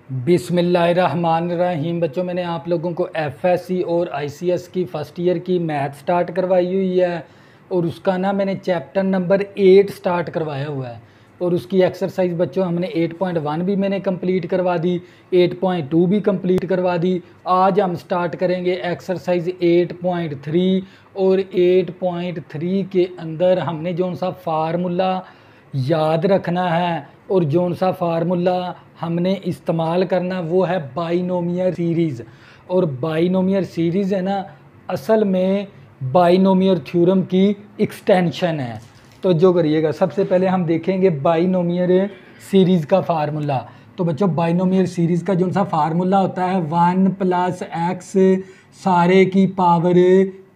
बिस्मिल्लाहिर्रहमानिर्रहीम। बच्चों, मैंने आप लोगों को एफएससी और आईसीएस की फ़र्स्ट ईयर की मैथ स्टार्ट करवाई हुई है और उसका ना मैंने चैप्टर नंबर 8 स्टार्ट करवाया हुआ है और उसकी एक्सरसाइज बच्चों हमने 8.1 भी मैंने कंप्लीट करवा दी, 8.2 भी कंप्लीट करवा दी। आज हम स्टार्ट करेंगे एक्सरसाइज 8.3 और 8.3 के अंदर हमने जौन सा फार्मूला याद रखना है और जौन सा फार्मूला हमने इस्तेमाल करना वो है बाइनोमियल सीरीज़। और बाइनोमियल सीरीज़ है ना, असल में बाइनोमियल थ्योरम की एक्सटेंशन है। तो जो करिएगा, सबसे पहले हम देखेंगे बाइनोमियल सीरीज़ का फार्मूला। तो बच्चों, बाइनोमियल सीरीज़ का जो सा फार्मूला होता है 1 + x सारे की पावर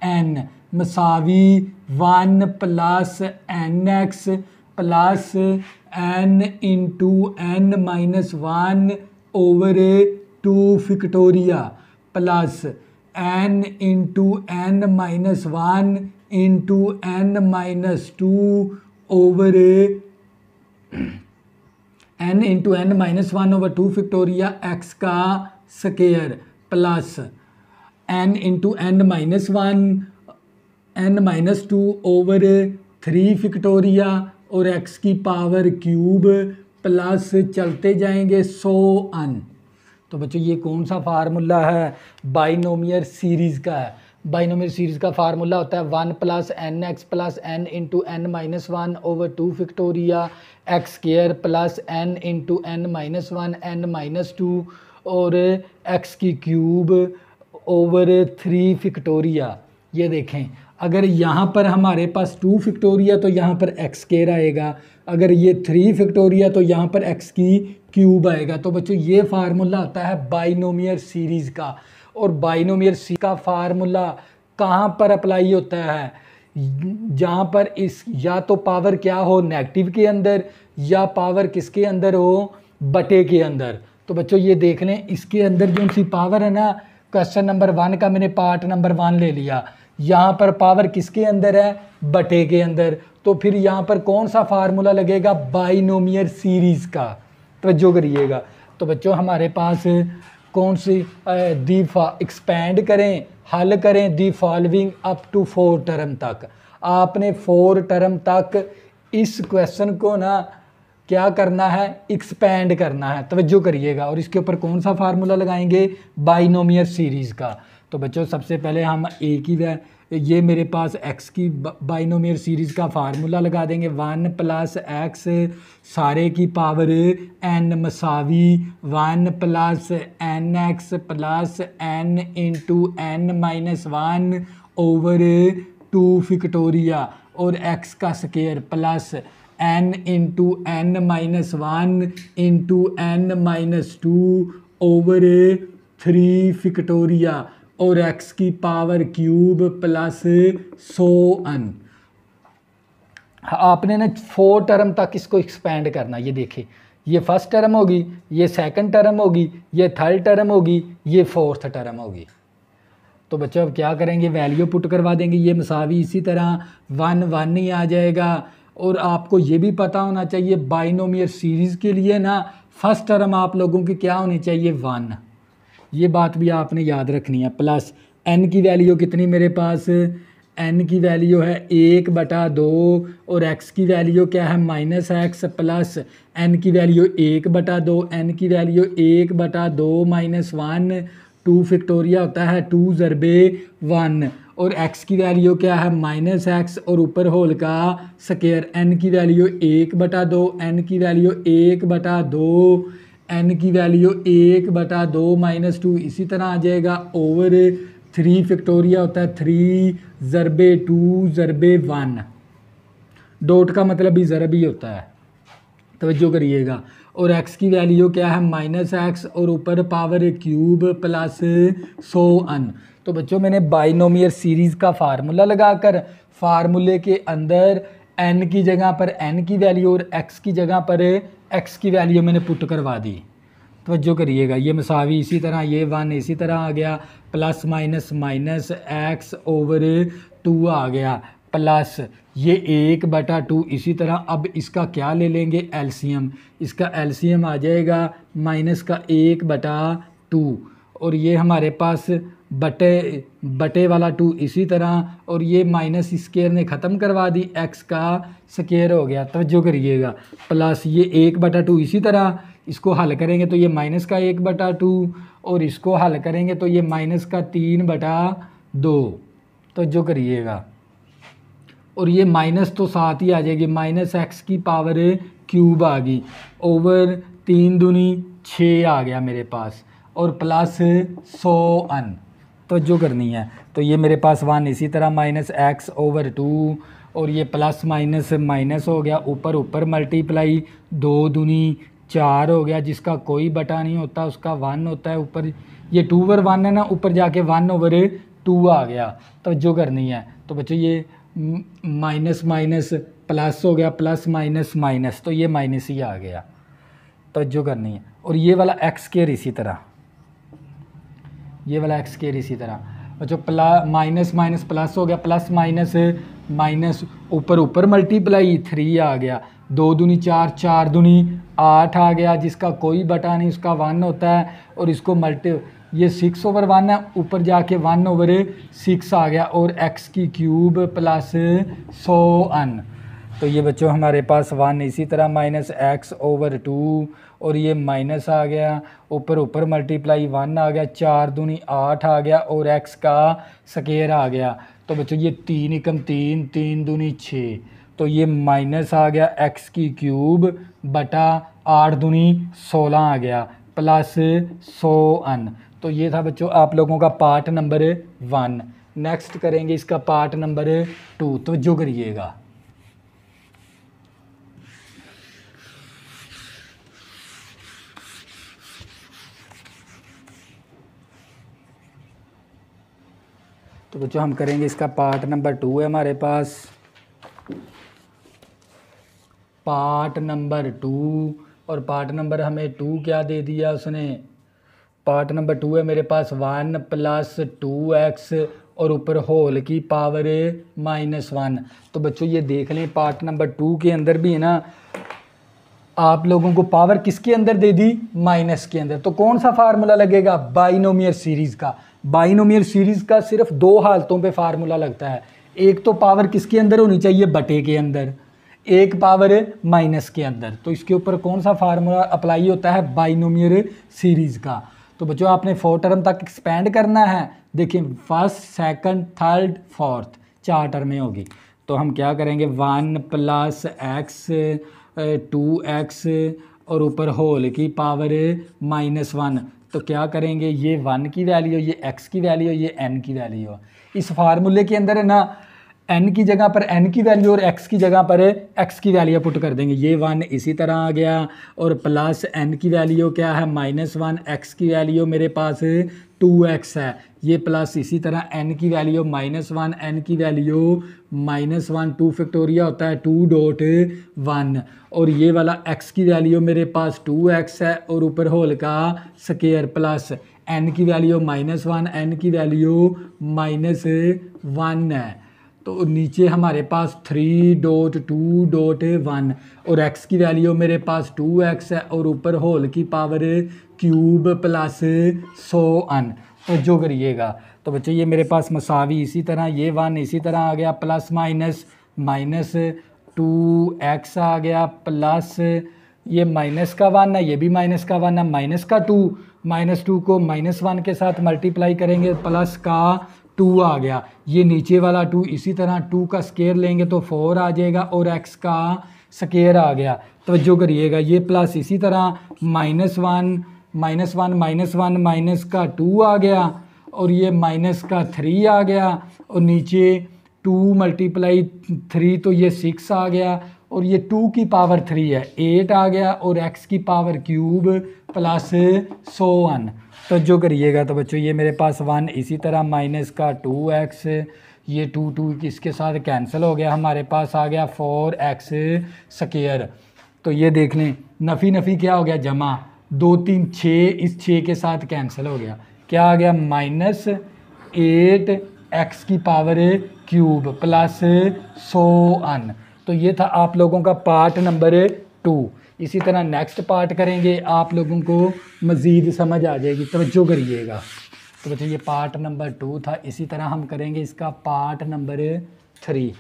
n मसावी 1 + nx plus n into n minus 1 over 2 factorial plus n into n minus 1 into n minus 2 over n into n minus 1 over 2 factorial x का square plus n into n minus 1 n minus 2 over 3 factorial और x की power cube plus चलते जाएंगे 100 अन। तो बच्चों, ये कौन सा फार्मूला है? बाइनोमियल सीरीज़ का है। बाइनोमियल सीरीज़ का फार्मूला होता है 1 + nx plus n into n minus 1 over 2 factorial x square plus n into n minus 1 n minus 2 और x की क्यूब ओवर 3 फिक्टोरिया। ये देखें, अगर यहाँ पर हमारे पास 2 फिक्टोरिया तो यहाँ पर x स्क्वायर आएगा, अगर ये 3 फिक्टोरिया तो यहाँ पर x की क्यूब आएगा। तो बच्चों, ये फार्मूला होता है बाइनोमियल सीरीज़ का। और बाइनोमियल सीरीज़ का फार्मूला कहाँ पर अप्लाई होता है? जहाँ पर इस या तो पावर क्या हो नेगेटिव के अंदर या पावर किसके अंदर हो, बटे के अंदर। तो बच्चों, ये देख लें, इसके अंदर जो सी पावर है ना, क्वेश्चन नंबर 1 का मैंने पार्ट नंबर 1 ले लिया। यहाँ पर पावर किसके अंदर है? बटे के अंदर। तो फिर यहाँ पर कौन सा फार्मूला लगेगा? बाइनोमियल सीरीज़ का। तवज्जो करिएगा। तो बच्चों, हमारे पास कौन सी एक्सपेंड करें, हल करें the following up to 4 term तक। आपने 4 टर्म तक इस क्वेश्चन को ना क्या करना है? एक्सपेंड करना है। तवज्जो करिएगा। और इसके ऊपर कौन सा फार्मूला लगाएंगे? बाइनोमियल सीरीज़ का। तो बच्चों, सबसे पहले हम ये मेरे पास x की बाइनोमियल सीरीज़ का फार्मूला लगा देंगे 1 + x सारे की पावर n मसावी 1 + nx plus n into n minus 1 over 2 फिक्टोरिया और x का square plus n into n minus 1 into n minus 2 over 3 factorial और x की पावर क्यूब प्लस 100 अन। आपने ना 4 टर्म तक इसको एक्सपेंड करना। ये देखिए, ये फर्स्ट टर्म होगी, ये सेकंड टर्म होगी, ये थर्ड टर्म होगी, ये फोर्थ टर्म होगी। तो बच्चों, अब क्या करेंगे? वैल्यू पुट करवा देंगे। ये मसावी इसी तरह 1 1 ही आ जाएगा। और आपको ये भी पता होना चाहिए बाइनोमियल सीरीज़ के लिए ना फर्स्ट टर्म आप लोगों की क्या होनी चाहिए? 1। ये बात भी आपने याद रखनी है। प्लस n की वैल्यू कितनी मेरे पास? n की वैल्यू है 1/2 और x की वैल्यू क्या है? -x प्लस n की वैल्यू 1/2, n की वैल्यू 1/2 माइनस 1 2 फिक्टोरिया होता है 2 ज़रबे 1 और x की वैल्यू क्या है? -x और ऊपर होल का स्क्वायर। n की वैल्यू 1/2, n की वैल्यू 1/2, n की वैल्यू 1/2 माइनस 2 इसी तरह आ जाएगा ओवर 3 फिक्टोरिया होता है 3 ज़रबे 2 ज़रबे 1। डॉट का मतलब भी ज़रब ही होता है। तवज्जो करिएगा। और x की वैल्यू क्या है? -x और ऊपर पावर क्यूब प्लस 100 अन। तो बच्चों, मैंने बाइनोमियल सीरीज़ का फार्मूला लगाकर फार्मूले के अंदर n की जगह पर n की वैल्यू और x की जगह पर x की वैल्यू मैंने पुट करवा दी। तवज्जो करिएगा। ये मसावी इसी तरह, ये 1 इसी तरह आ गया, plus minus minus x over 2 आ गया, प्लस ये 1/2 इसी तरह। अब इसका क्या ले लेंगे एलसीएम, इसका एलसीएम आ जाएगा माइनस का 1/2 और ये हमारे पास बटे वाला 2 इसी तरह, और ये माइनस स्केयर ने ख़त्म करवा दी, x का स्केयर हो गया। तवज्जो करिएगा, प्लस ये 1/2 इसी तरह, इसको हल करेंगे तो ये माइनस का 1/2 और इसको हल करेंगे तो ये माइनस का 3/2। तवज्जो करिएगा, और ये माइनस तो साथ ही आ जाएगी, माइनस x की पावर क्यूब आ गई ओवर 3 दूनी 6 आ गया मेरे पास, और प्लस 100 तो जो करनी है। तो ये मेरे पास 1 इसी तरह माइनस x/2 और ये प्लस माइनस माइनस हो गया, ऊपर ऊपर मल्टीप्लाई 2 दूनी 4 हो गया, जिसका कोई बटा नहीं होता उसका 1 होता है। ऊपर ये 2/1 है ना, ऊपर जाके 1/2 आ गया। तो जो करनी है तो बच्चों ये माइनस माइनस प्लस हो गया, प्लस माइनस माइनस, तो ये माइनस ही आ गया। तो जो करनी है, और ये वाला एक्स स्क्वायर इसी तरह, ये वाला एक्स स्क्वायर इसी तरह बच्चों, माइनस माइनस प्लस हो गया, प्लस माइनस माइनस, ऊपर ऊपर मल्टीप्लाई 3 आ गया, 2 दूनी 4, 4 दूनी 8 आ गया, जिसका कोई बटा नहीं उसका 1 होता है। और इसको ये 6/1 है, ऊपर जाके 1/6 आ गया, और x की क्यूब प्लस 100 तो ये बच्चों हमारे पास 1 इसी तरह माइनस x/2 और ये माइनस आ गया, ऊपर ऊपर मल्टीप्लाई 1 आ गया, 4 दूनी 8 आ गया, और x का स्क्वायर आ गया। तो बच्चों ये 3 एकम 3, 3 दूनी 6, तो ये माइनस आ गया x की क्यूब बटा 8 दूनी 16 आ गया, प्लस 100 तो ये था बच्चों आप लोगों का पार्ट नंबर 1। नेक्स्ट करेंगे इसका पार्ट नंबर 2। तो जो करिएगा, तो बच्चों हम करेंगे इसका पार्ट नंबर 2 है हमारे पास, पार्ट नंबर 2। और पार्ट नंबर हमें 2 क्या दे दिया उसने, पार्ट नंबर 2 है मेरे पास 1 + 2x और ऊपर होल की पावर -1। तो बच्चों ये देख लें पार्ट नंबर 2 के अंदर भी है ना, आप लोगों को पावर किसके अंदर दे दी, माइनस के अंदर। तो कौन सा फार्मूला लगेगा, बाइनोमियल सीरीज़ का। बाइनोमियल सीरीज़ का सिर्फ 2 हालतों पे फार्मूला लगता है, एक तो पावर किसके अंदर होनी चाहिए, बटे के अंदर, एक पावर माइनस के अंदर। तो इसके ऊपर कौन सा फार्मूला अप्लाई होता है, बाइनोमियल सीरीज़ का। तो बच्चों आपने 4 टर्म तक एक्सपेंड करना है, देखिए फर्स्ट सेकंड थर्ड फोर्थ 4 टर्में होगी। तो हम क्या करेंगे, 1 + x 2x और ऊपर होल की पावर -1। तो क्या करेंगे, ये 1 की वैल्यू, ये x की वैल्यू, ये n की वैल्यू। इस फार्मूले के अंदर है ना, n की जगह पर n की वैल्यू और x की जगह पर x की वैल्यू पुट कर देंगे। ये 1 इसी तरह आ गया, और प्लस n की वैल्यू क्या है, -1, x की वैल्यू मेरे पास 2x है, ये प्लस इसी तरह n की वैल्यू -1, n की वैल्यू -1, 2 फैक्टोरियल होता है 2.1, और ये वाला x की वैल्यू मेरे पास 2x है, और ऊपर होल का स्क्वायर प्लस n की वैल्यू -1, n की वैल्यू -1 है। तो नीचे हमारे पास 3.2.1 और x की वैल्यू मेरे पास 2x है, और ऊपर होल की पावर क्यूब प्लस 100। तो जो करिएगा, तो बच्चे ये मेरे पास मसावी इसी तरह, ये 1 इसी तरह आ गया, प्लस माइनस -2x आ गया, प्लस ये माइनस का 1 है, ये भी माइनस का 1 है, माइनस का 2, -2 को -1 के साथ मल्टीप्लाई करेंगे, प्लस का 2 आ गया, ये नीचे वाला 2 इसी तरह 2 का स्क्वायर लेंगे तो 4 आ जाएगा, और x का स्क्वायर आ गया। तो जो करिएगा, ये प्लस इसी तरह -1 माइनस का 2 आ गया, और ये माइनस का 3 आ गया, और नीचे 2 × 3 तो ये 6 आ गया, और ये 2 की पावर 3 है 8 आ गया, और x की पावर क्यूब प्लस 100। तो जो करिएगा, तो बच्चों ये मेरे पास 1 इसी तरह माइनस का 2x, ये 2 इसके साथ कैंसिल हो गया, हमारे पास आ गया 4x²। तो ये देख लें नफ़ी नफ़ी क्या हो गया, जमा 2 3 6, इस 6 के साथ कैंसिल हो गया, क्या आ गया, -8 एक्स की पावर क्यूब प्लस 100 अन। तो ये था आप लोगों का पार्ट नंबर 2। इसी तरह नेक्स्ट पार्ट करेंगे, आप लोगों को मज़ीद समझ आ जाएगी, तवज्जो करिएगा। तो बच्चों ये पार्ट नंबर 2 था। इसी तरह हम करेंगे इसका पार्ट नंबर 3।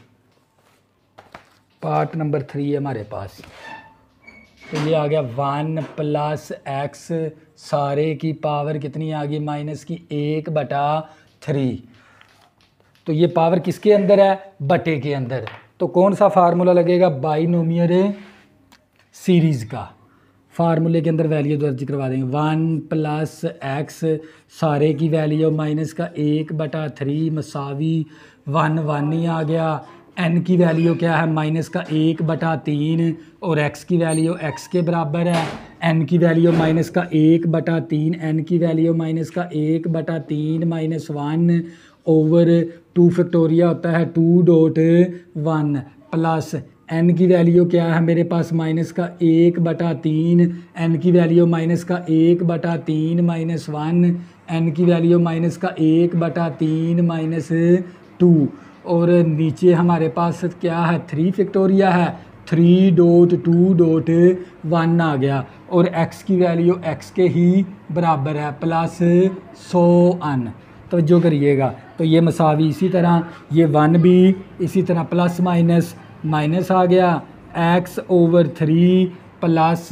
पार्ट नंबर 3 है हमारे पास। तो ये आ गया 1 प्लस एक्स सारे की पावर कितनी आ गई माइनस की 1/3। तो ये पावर किसके अंदर है, बटे के अंदर। तो कौन सा फार्मूला लगेगा, बाइनोमियल सीरीज़ का। फार्मूले के अंदर वैल्यू दर्ज करवा देंगे। 1 प्लस एक्स सारे की वैल्यू माइनस का 1/3 मसावी 1 ही आ गया। n की वैल्यू क्या है, माइनस का 1/3 और x की वैल्यू x के बराबर है। n की वैल्यू माइनस का 1/3, n की वैल्यू माइनस का 1/3 माइनस 1 ओवर 2 फैक्टोरिया होता है 2.1 प्लस n की वैल्यू क्या है मेरे पास, माइनस का 1/3, n की वैल्यू माइनस का 1/3 माइनस 1, n की वैल्यू माइनस का 1/3 माइनस 2 और नीचे हमारे पास क्या है 3 फैक्टोरिया है 3.2.1 आ गया और x की वैल्यू x के ही बराबर है प्लस 100 अन। तो जो करिएगा तो ये मसावी इसी तरह ये 1 भी इसी तरह प्लस माइनस माइनस आ गया x ओवर 3 प्लस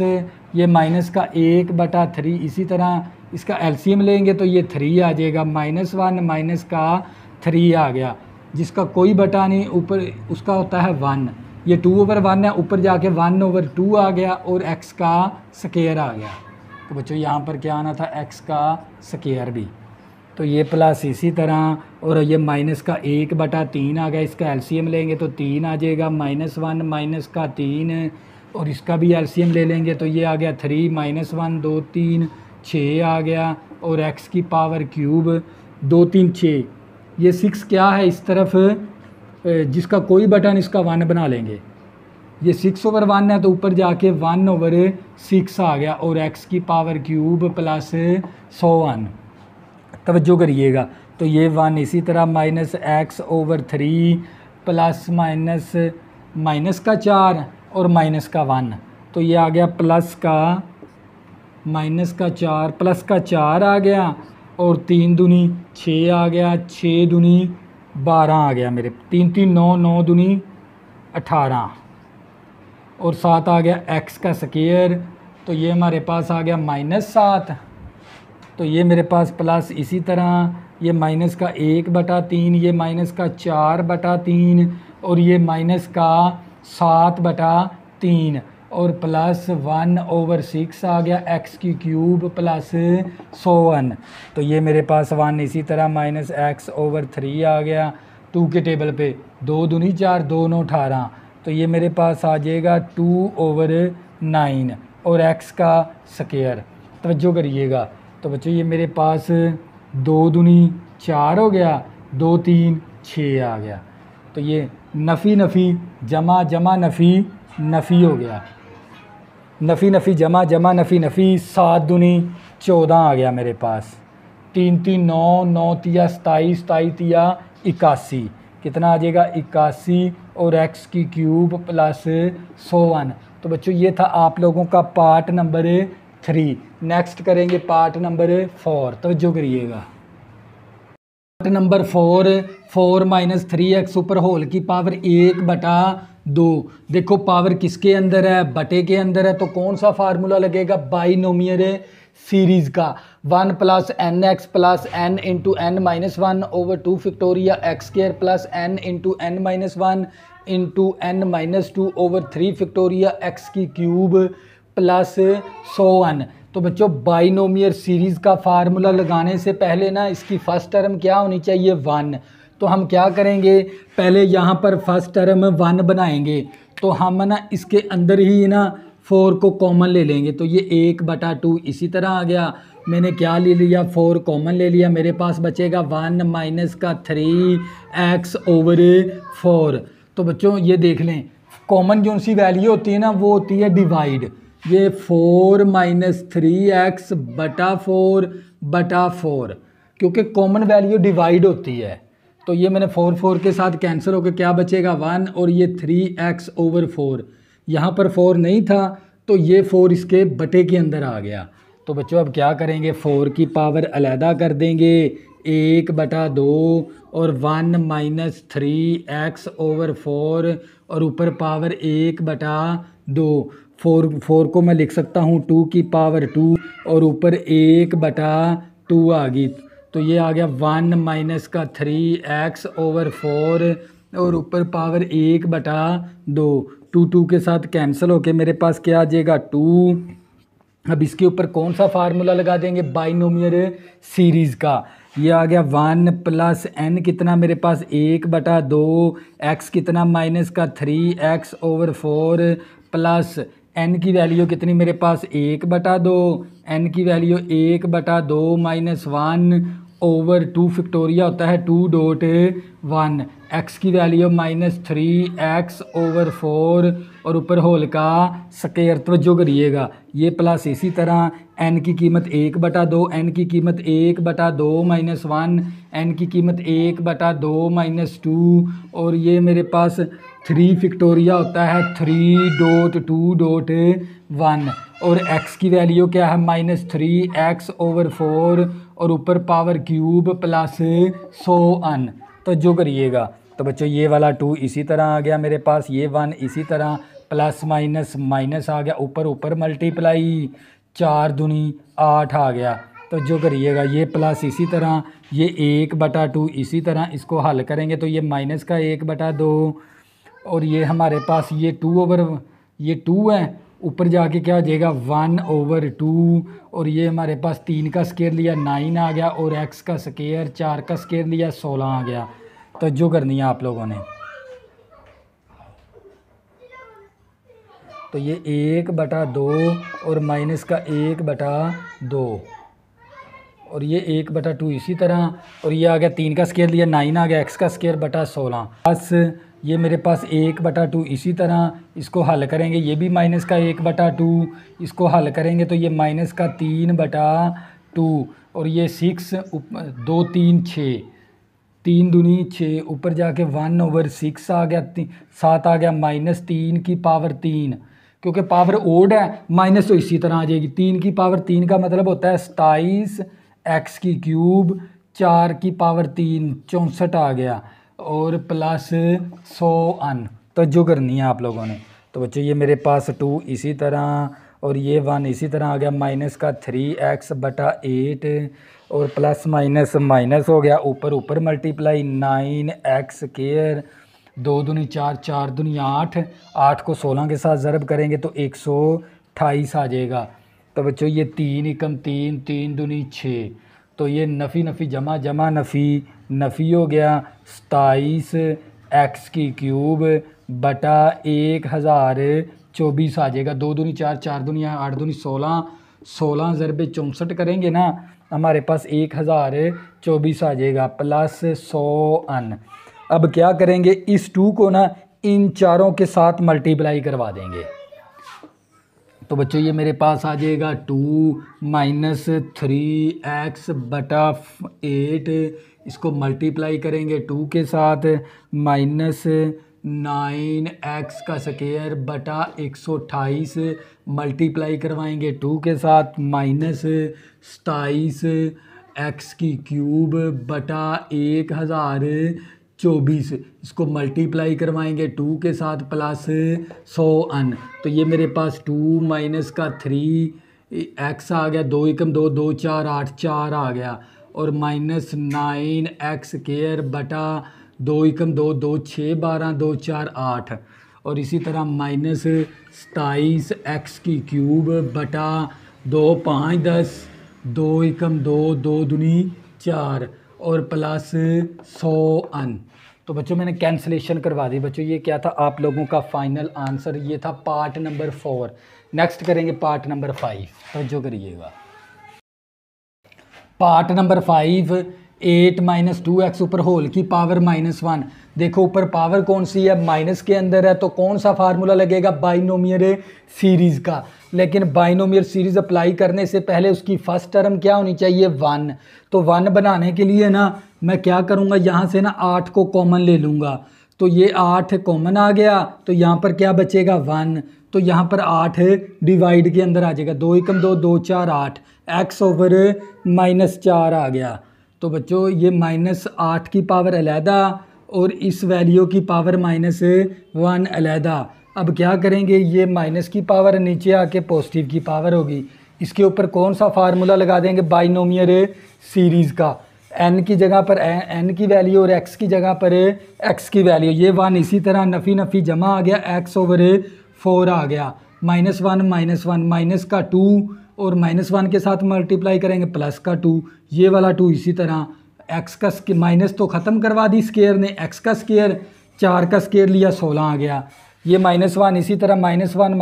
ये माइनस का 1/3 इसी तरह इसका एलसीएम लेंगे तो ये 3 आ जाएगा -1 माइनस का 3 आ गया जिसका कोई बटा नहीं ऊपर उसका होता है 1। ये 2/1 है ऊपर जाके 1/2 आ गया और x का स्क्वायर आ गया। तो बच्चों यहाँ पर क्या आना था x का स्क्वायर भी। तो ये प्लस इसी तरह और ये माइनस का 1/3 आ गया। इसका एलसीएम लेंगे तो 3 आ जाएगा -1 माइनस का 3 और इसका भी एलसीएम ले लेंगे तो ये आ गया 3 -1 2 3 6 आ गया और x की पावर क्यूब 2 3 6 ये 6 क्या है इस तरफ जिसका कोई बटन इसका 1 बना लेंगे। ये 6/1 है तो ऊपर जाके 1/6 आ गया और x की पावर क्यूब प्लस 100 तवज्जो करिएगा। तो ये 1 इसी तरह -x/3 प्लस माइनस का 4 और माइनस का 1 तो ये आ गया प्लस का माइनस का 4 प्लस का 4 आ गया और 3 दूनी 6 आ गया 6 दूनी 12 आ गया मेरे 3 3 9 9 दूनी 18 और 7 आ गया x का स्क्वायर। तो ये हमारे पास आ गया -7 तो ये मेरे पास प्लस इसी तरह ये माइनस का 1/3 ये माइनस का 4/3 और ये माइनस का 7/3 और प्लस 1/6 आ गया x की क्यूब प्लस 100 तो ये मेरे पास 1 इसी तरह -x/3 आ गया 2 के टेबल पे 2 दूनी 4 2 9 18 तो ये मेरे पास आ जाएगा 2/9 और x का स्क्वायर। तवज्जो करिएगा। तो बच्चों ये मेरे पास 2 दूनी 4 हो गया 2 3 6 आ गया। तो ये नफ़ी नफ़ी जमा जमा नफ़ी नफ़ी हो गया नफ़ी नफ़ी जमा जमा नफ़ी नफ़ी 7 दूनी 14 आ गया मेरे पास 3 3 9 9 तिया 27 27 तिया 81 कितना आ जाएगा 81 और x की क्यूब प्लस 100। तो बच्चों ये था आप लोगों का पार्ट नंबर 3। नेक्स्ट करेंगे पार्ट नंबर 4। तवज्जो करिएगा। पार्ट नंबर 4 माइनस 3x ऊपर होल की पावर 1/2। देखो पावर किसके अंदर है, बटे के अंदर है। तो कौन सा फार्मूला लगेगा, बाइनोमियल सीरीज़ का 1 plus n x plus n into n minus 1 over 2 factorial x square plus n into n minus 1 into n minus 2 over 3 factorial x की क्यूब प्लस 100। तो बच्चों बाइनोमियल सीरीज़ का फार्मूला लगाने से पहले ना इसकी फर्स्ट टर्म क्या होनी चाहिए 1। तो हम क्या करेंगे, पहले यहाँ पर फर्स्ट टर्म 1 बनाएंगे। तो हम ना इसके अंदर ही ना 4 को कॉमन ले लेंगे। तो ये 1/2 इसी तरह आ गया। मैंने क्या ले लिया 4 कॉमन ले लिया। मेरे पास बचेगा 1 माइनस का 3x ओवर 4। तो बच्चों ये देख लें कॉमन जो सी वैल्यू होती है ना वो होती है डिवाइड। ये 4 माइनस 3x बटा 4 क्योंकि कॉमन वैल्यू डिवाइड होती है। तो ये मैंने 4 के साथ कैंसिल होकर क्या बचेगा 1 और ये 3x/4। यहाँ पर 4 नहीं था तो ये 4 इसके बटे के अंदर आ गया। तो बच्चों अब क्या करेंगे 4 की पावर अलहदा कर देंगे 1/2 और 1 - 3x/4 और ऊपर पावर 1/2। 4 को मैं लिख सकता हूँ 2 की पावर 2 और ऊपर 1/2 आ गई। तो ये आ गया 1 - 3x/4 और ऊपर पावर 1/2। 2 के साथ कैंसिल होके मेरे पास क्या आ जाएगा 2। अब इसके ऊपर कौन सा फार्मूला लगा देंगे बाइनोमियल सीरीज़ का। ये आ गया 1 + n कितना मेरे पास 1/2 x कितना -3x/4 प्लस n की वैल्यू कितनी मेरे पास 1/2 n की वैल्यू 1/2 -1/2 फैक्टोरिया होता है 2.1 x की वैल्यू -3x/4 और ऊपर होल का स्क्वायर। तवज्जो करिएगा ये प्लस इसी तरह n की कीमत 1/2 n की कीमत 1/2 -1 n की कीमत 1/2 -2 और ये मेरे पास 3 फैक्टोरिया होता है 3.2.1 और x की वैल्यू क्या है -3x/4 और ऊपर पावर क्यूब प्लस 100n। तो जो करिएगा तो बच्चों ये वाला 2 इसी तरह आ गया मेरे पास, ये 1 इसी तरह प्लस माइनस माइनस आ गया, ऊपर मल्टीप्लाई 4 दूनी 8 आ गया। तो जो करिएगा ये प्लस इसी तरह ये 1/2 इसी तरह इसको हल करेंगे तो ये माइनस का 1/2 और ये हमारे पास ये 2 है ऊपर जाके क्या हो जाएगा 1/2 और ये हमारे पास 3 का स्क्वायर लिया 9 आ गया और x का स्क्वायर 4 का स्क्वायर लिया 16 आ गया। तो जो करनी है आप लोगों ने तो ये 1/2 और माइनस का 1/2 और ये 1/2 इसी तरह और ये आ गया 3 का स्क्वायर लिया 9 आ गया x का स्क्वायर बटा 16 बस ये मेरे पास 1/2 इसी तरह इसको हल करेंगे ये भी माइनस का 1/2 इसको हल करेंगे तो ये माइनस का 3/2 और ये 6 2 3 6 3 दूनी 6 ऊपर जाके 1/6 आ गया 7 आ गया -3 की पावर 3 क्योंकि पावर ओड है माइनस तो इसी तरह आ जाएगी 3 की पावर 3 का मतलब होता है 27 x की क्यूब 4 की पावर 3 64 आ गया और प्लस 100n। तो जो करनी है आप लोगों ने तो बच्चों ये मेरे पास 2 इसी तरह और ये 1 इसी तरह आ गया माइनस का 3x/8 और प्लस माइनस माइनस हो गया ऊपर मल्टीप्लाई 9x²। 2 दूनी 4 4 दूनी 8 8 को 16 के साथ ज़रब करेंगे तो 128 आ जाएगा। तो बच्चों ये 3 एकम 3 3 दूनी 6 तो ये नफ़ी नफ़ी जमा जमा नफ़ी हो गया 27 x की क्यूब बटा 1024 आ जाएगा। 2 दूनी 4 4 दूनी 8 दूनी 16 16 ज़रबे 64 करेंगे ना हमारे पास 1024 आ जाएगा प्लस 100n। अब क्या करेंगे इस 2 को ना इन चारों के साथ मल्टीप्लाई करवा देंगे। तो बच्चों ये मेरे पास आ जाएगा 2 - 3x/8 इसको मल्टीप्लाई करेंगे 2 के साथ -9x का स्क्वायर बटा 128 मल्टीप्लाई करवाएंगे 2 के साथ -27 x की क्यूब बटा 1024 इसको मल्टीप्लाई करवाएंगे 2 के साथ प्लस 100n। तो ये मेरे पास 2 माइनस का 3x आ गया 2 एकम 2 2 4 8 4 आ गया और -9x² बटा 2 एकम 2 2 6 12 2 4 8 और इसी तरह -27 x की क्यूब बटा 2 5 10 2 एकम 2 2 दूनी 4 और प्लस 100n। तो बच्चों मैंने कैंसलेशन करवा दी। बच्चों ये क्या था आप लोगों का फाइनल आंसर ये था पार्ट नंबर 4। नेक्स्ट करेंगे पार्ट नंबर 5। तो जो करिएगा पार्ट नंबर 5 8 माइनस 2x ऊपर होल की पावर -1। देखो ऊपर पावर कौन सी है, माइनस के अंदर है, तो कौन सा फार्मूला लगेगा, बाइनोमियल सीरीज़ का। लेकिन बाइनोमियल सीरीज़ अप्लाई करने से पहले उसकी फर्स्ट टर्म क्या होनी चाहिए, 1। तो 1 बनाने के लिए ना मैं क्या करूँगा, यहाँ से ना 8 को कॉमन ले लूँगा, तो ये 8 कॉमन आ गया, तो यहाँ पर क्या बचेगा, 1। तो यहाँ पर 8 डिवाइड के अंदर आ जाएगा, 2 एकम 2, 2 4 8, x ओवर -4 आ गया। तो बच्चों ये -8 की पावर अलहदा और इस वैल्यू की पावर -1 अलहदा। अब क्या करेंगे, ये माइनस की पावर नीचे आके पॉजिटिव की पावर होगी, इसके ऊपर कौन सा फार्मूला लगा देंगे, बाइनोमियल सीरीज़ का। n की जगह पर n की वैल्यू और x की जगह पर x की वैल्यू, ये 1 इसी तरह नफ़ी नफ़ी जमा आ गया, x ओवर 4 आ गया, -1 माइनस का 2 और -1 के साथ मल्टीप्लाई करेंगे प्लस का 2, ये वाला 2 इसी तरह, x का माइनस तो ख़त्म करवा दी स्केयर ने, x का स्केयर 4 का स्केयर लिया 16 आ गया, ये -1 इसी तरह -1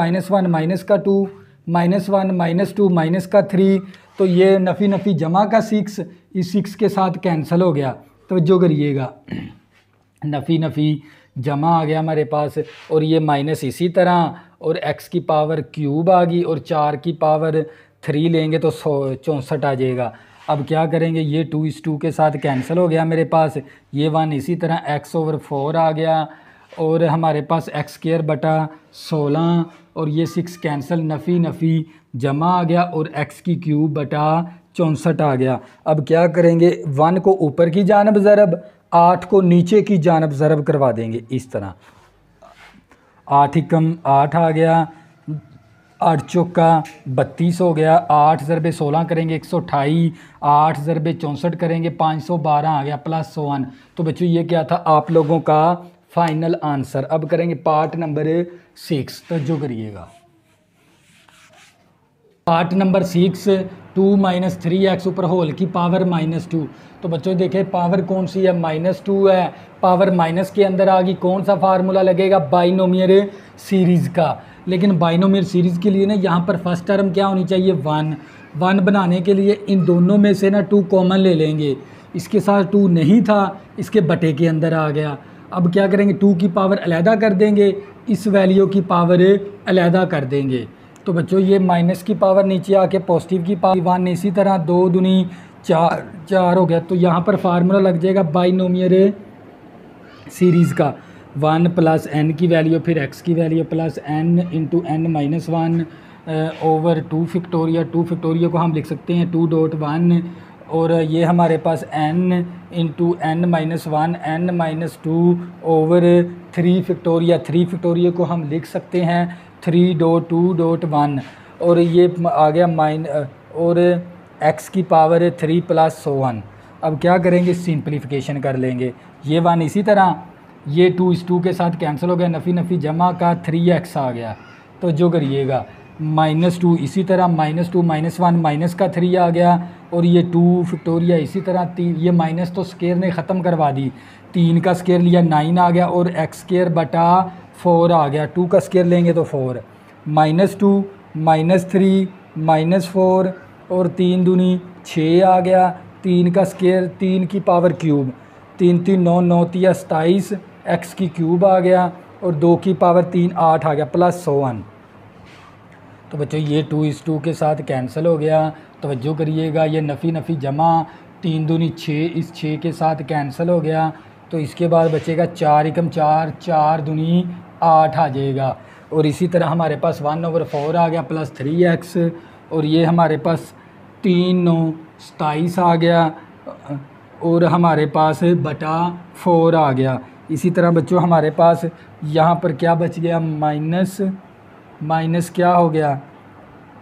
माइनस का 2 -1 -2 माइनस का 3, तो ये नफ़ी नफ़ी जमा का 6 इस 6 के साथ कैंसिल हो गया। तवज्जो करिएगा, नफ़ी नफ़ी जमा आ गया हमारे पास, और ये माइनस इसी तरह, और x की पावर क्यूब आ गई, और 4 की पावर 3 लेंगे तो 64 आ जाएगा। अब क्या करेंगे, ये 2 इस 2 के साथ कैंसिल हो गया मेरे पास, ये 1 इसी तरह, x ओवर 4 आ गया, और हमारे पास x स्क्वायर बटा 16, और ये 6 कैंसिल, नफ़ी नफ़ी जमा आ गया, और x की क्यूब बटा 64 आ गया। अब क्या करेंगे, 1 को ऊपर की जानब ज़रब, 8 को नीचे की जानब ज़रब करवा देंगे इस तरह, 8 एकम 8 आ गया, 8 चौका 32 हो गया, 8 ज़रबे 16 करेंगे 128, 8 ज़रबे 64 करेंगे 512 आ गया, प्लस 1। तो बच्चों ये क्या था आप लोगों का फाइनल आंसर। अब करेंगे पार्ट नंबर 6, तो जो करिएगा पार्ट नंबर 6, 2 माइनस 3x ऊपर होल की पावर -2। तो बच्चों देखें पावर कौन सी है, -2 है, पावर माइनस के अंदर आ गई, कौन सा फार्मूला लगेगा, बाइनोमियल सीरीज़ का। लेकिन बाइनोमियल सीरीज़ के लिए ना यहाँ पर फर्स्ट टर्म क्या होनी चाहिए, 1 बनाने के लिए इन दोनों में से ना 2 कॉमन ले लेंगे, इसके साथ 2 नहीं था, इसके बटे के अंदर आ गया। अब क्या करेंगे, 2 की पावर अलहदा कर देंगे, इस वैल्यू की पावर अलहदा कर देंगे। तो बच्चों ये माइनस की पावर नीचे आके पॉजिटिव की पावर 1, इसी तरह 2 दूनी 4 हो गया। तो यहाँ पर फार्मूला लग जाएगा बाइनोमियल सीरीज़ का, 1 प्लस n की वैल्यू, फिर x की value plus n into n minus 1 over 2 factorial को हम लिख सकते हैं 2.1, और ये हमारे पास n into n minus 1 n minus 2 over 3 factorial को हम लिख सकते हैं 3.2.1, और ये आ गया और x की पावर 3 प्लस 1। अब क्या करेंगे, सिंप्लीफिकेशन कर लेंगे, ये 1 इसी तरह, ये 2 इस 2 के साथ कैंसिल हो गया, नफ़ी नफ़ी जमा का 3x आ गया। तो जो करिएगा -2 इसी तरह, -2 -1 माइनस का 3 आ गया, और ये 2 फैक्टोरियल इसी तरह 3, ये माइनस तो स्केयर ने ख़त्म करवा दी, 3 का स्केयर लिया 9 आ गया, और x स्केयर बटा 4 आ गया, 2 का स्केयर लेंगे तो 4, -2 -3 -4 और 3 दूनी 6 आ गया, 3 का स्केयर 3 की पावर क्यूब, 3 3 9 9 3 27, x की क्यूब आ गया, और 2 की पावर 3 8 आ गया, प्लस 1। तो बच्चों ये 2 इस 2 के साथ कैंसिल हो गया। तवज्जो करिएगा, ये नफ़ी नफ़ी जमा 3 दूनी 6 इस 6 के साथ कैंसिल हो गया। तो इसके बाद बचेगा 4 एकम 4, 4 दूनी 8 आ जाएगा, और इसी तरह हमारे पास 1/4 आ गया प्लस 3x, और ये हमारे पास 3 9 27 आ गया, और हमारे पास बटा 4 आ गया। इसी तरह बच्चों हमारे पास यहाँ पर क्या बच गया, माइनस क्या हो गया,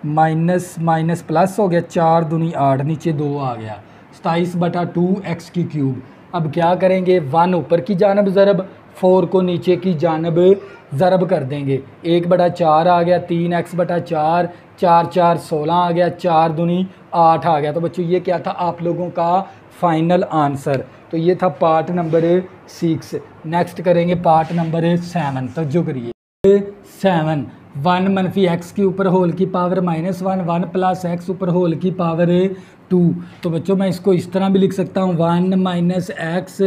माइनस प्लस हो गया, 4 दूनी 8 नीचे 2 आ गया, 27/2 x की क्यूब। अब क्या करेंगे, 1 ऊपर की जानब ज़रब, 4 को नीचे की जानब ज़रब कर देंगे, 1/4 आ गया, 3x/4, 4 4 16 आ गया, 4 दूनी 8 आ गया। तो बच्चों ये क्या था आप लोगों का फाइनल आंसर। तो ये था पार्ट नंबर 6। नेक्स्ट करेंगे पार्ट नंबर 7। तो जो करिए 7 1 मनफी एक्स के ऊपर होल की पावर -1, 1 प्लस एक्स ऊपर होल की पावर 2। तो बच्चों मैं इसको इस तरह भी लिख सकता हूँ 1 माइनस एक्स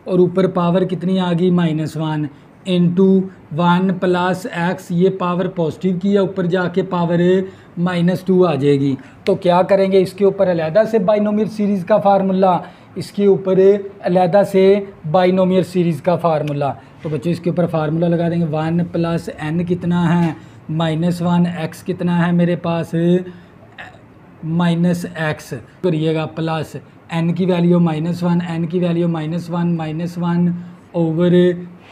और ऊपर पावर कितनी आ गई -1 इंटू 1 प्लस एक्स, ये पावर पॉजिटिव की है, ऊपर जाके पावर -2 आ जाएगी। तो क्या करेंगे, इसके ऊपर अलहदा से बाइनोमियल सीरीज़ का फार्मूला, इसके ऊपर अलहदा से बाइनोमियल सीरीज़ का फार्मूला। तो बच्चों इसके ऊपर फार्मूला लगा देंगे 1 प्लस एन कितना है -1, एक्स कितना है मेरे पास -x करिएगा, प्लस n की वैल्यू -1, n की वैल्यू -1 ओवर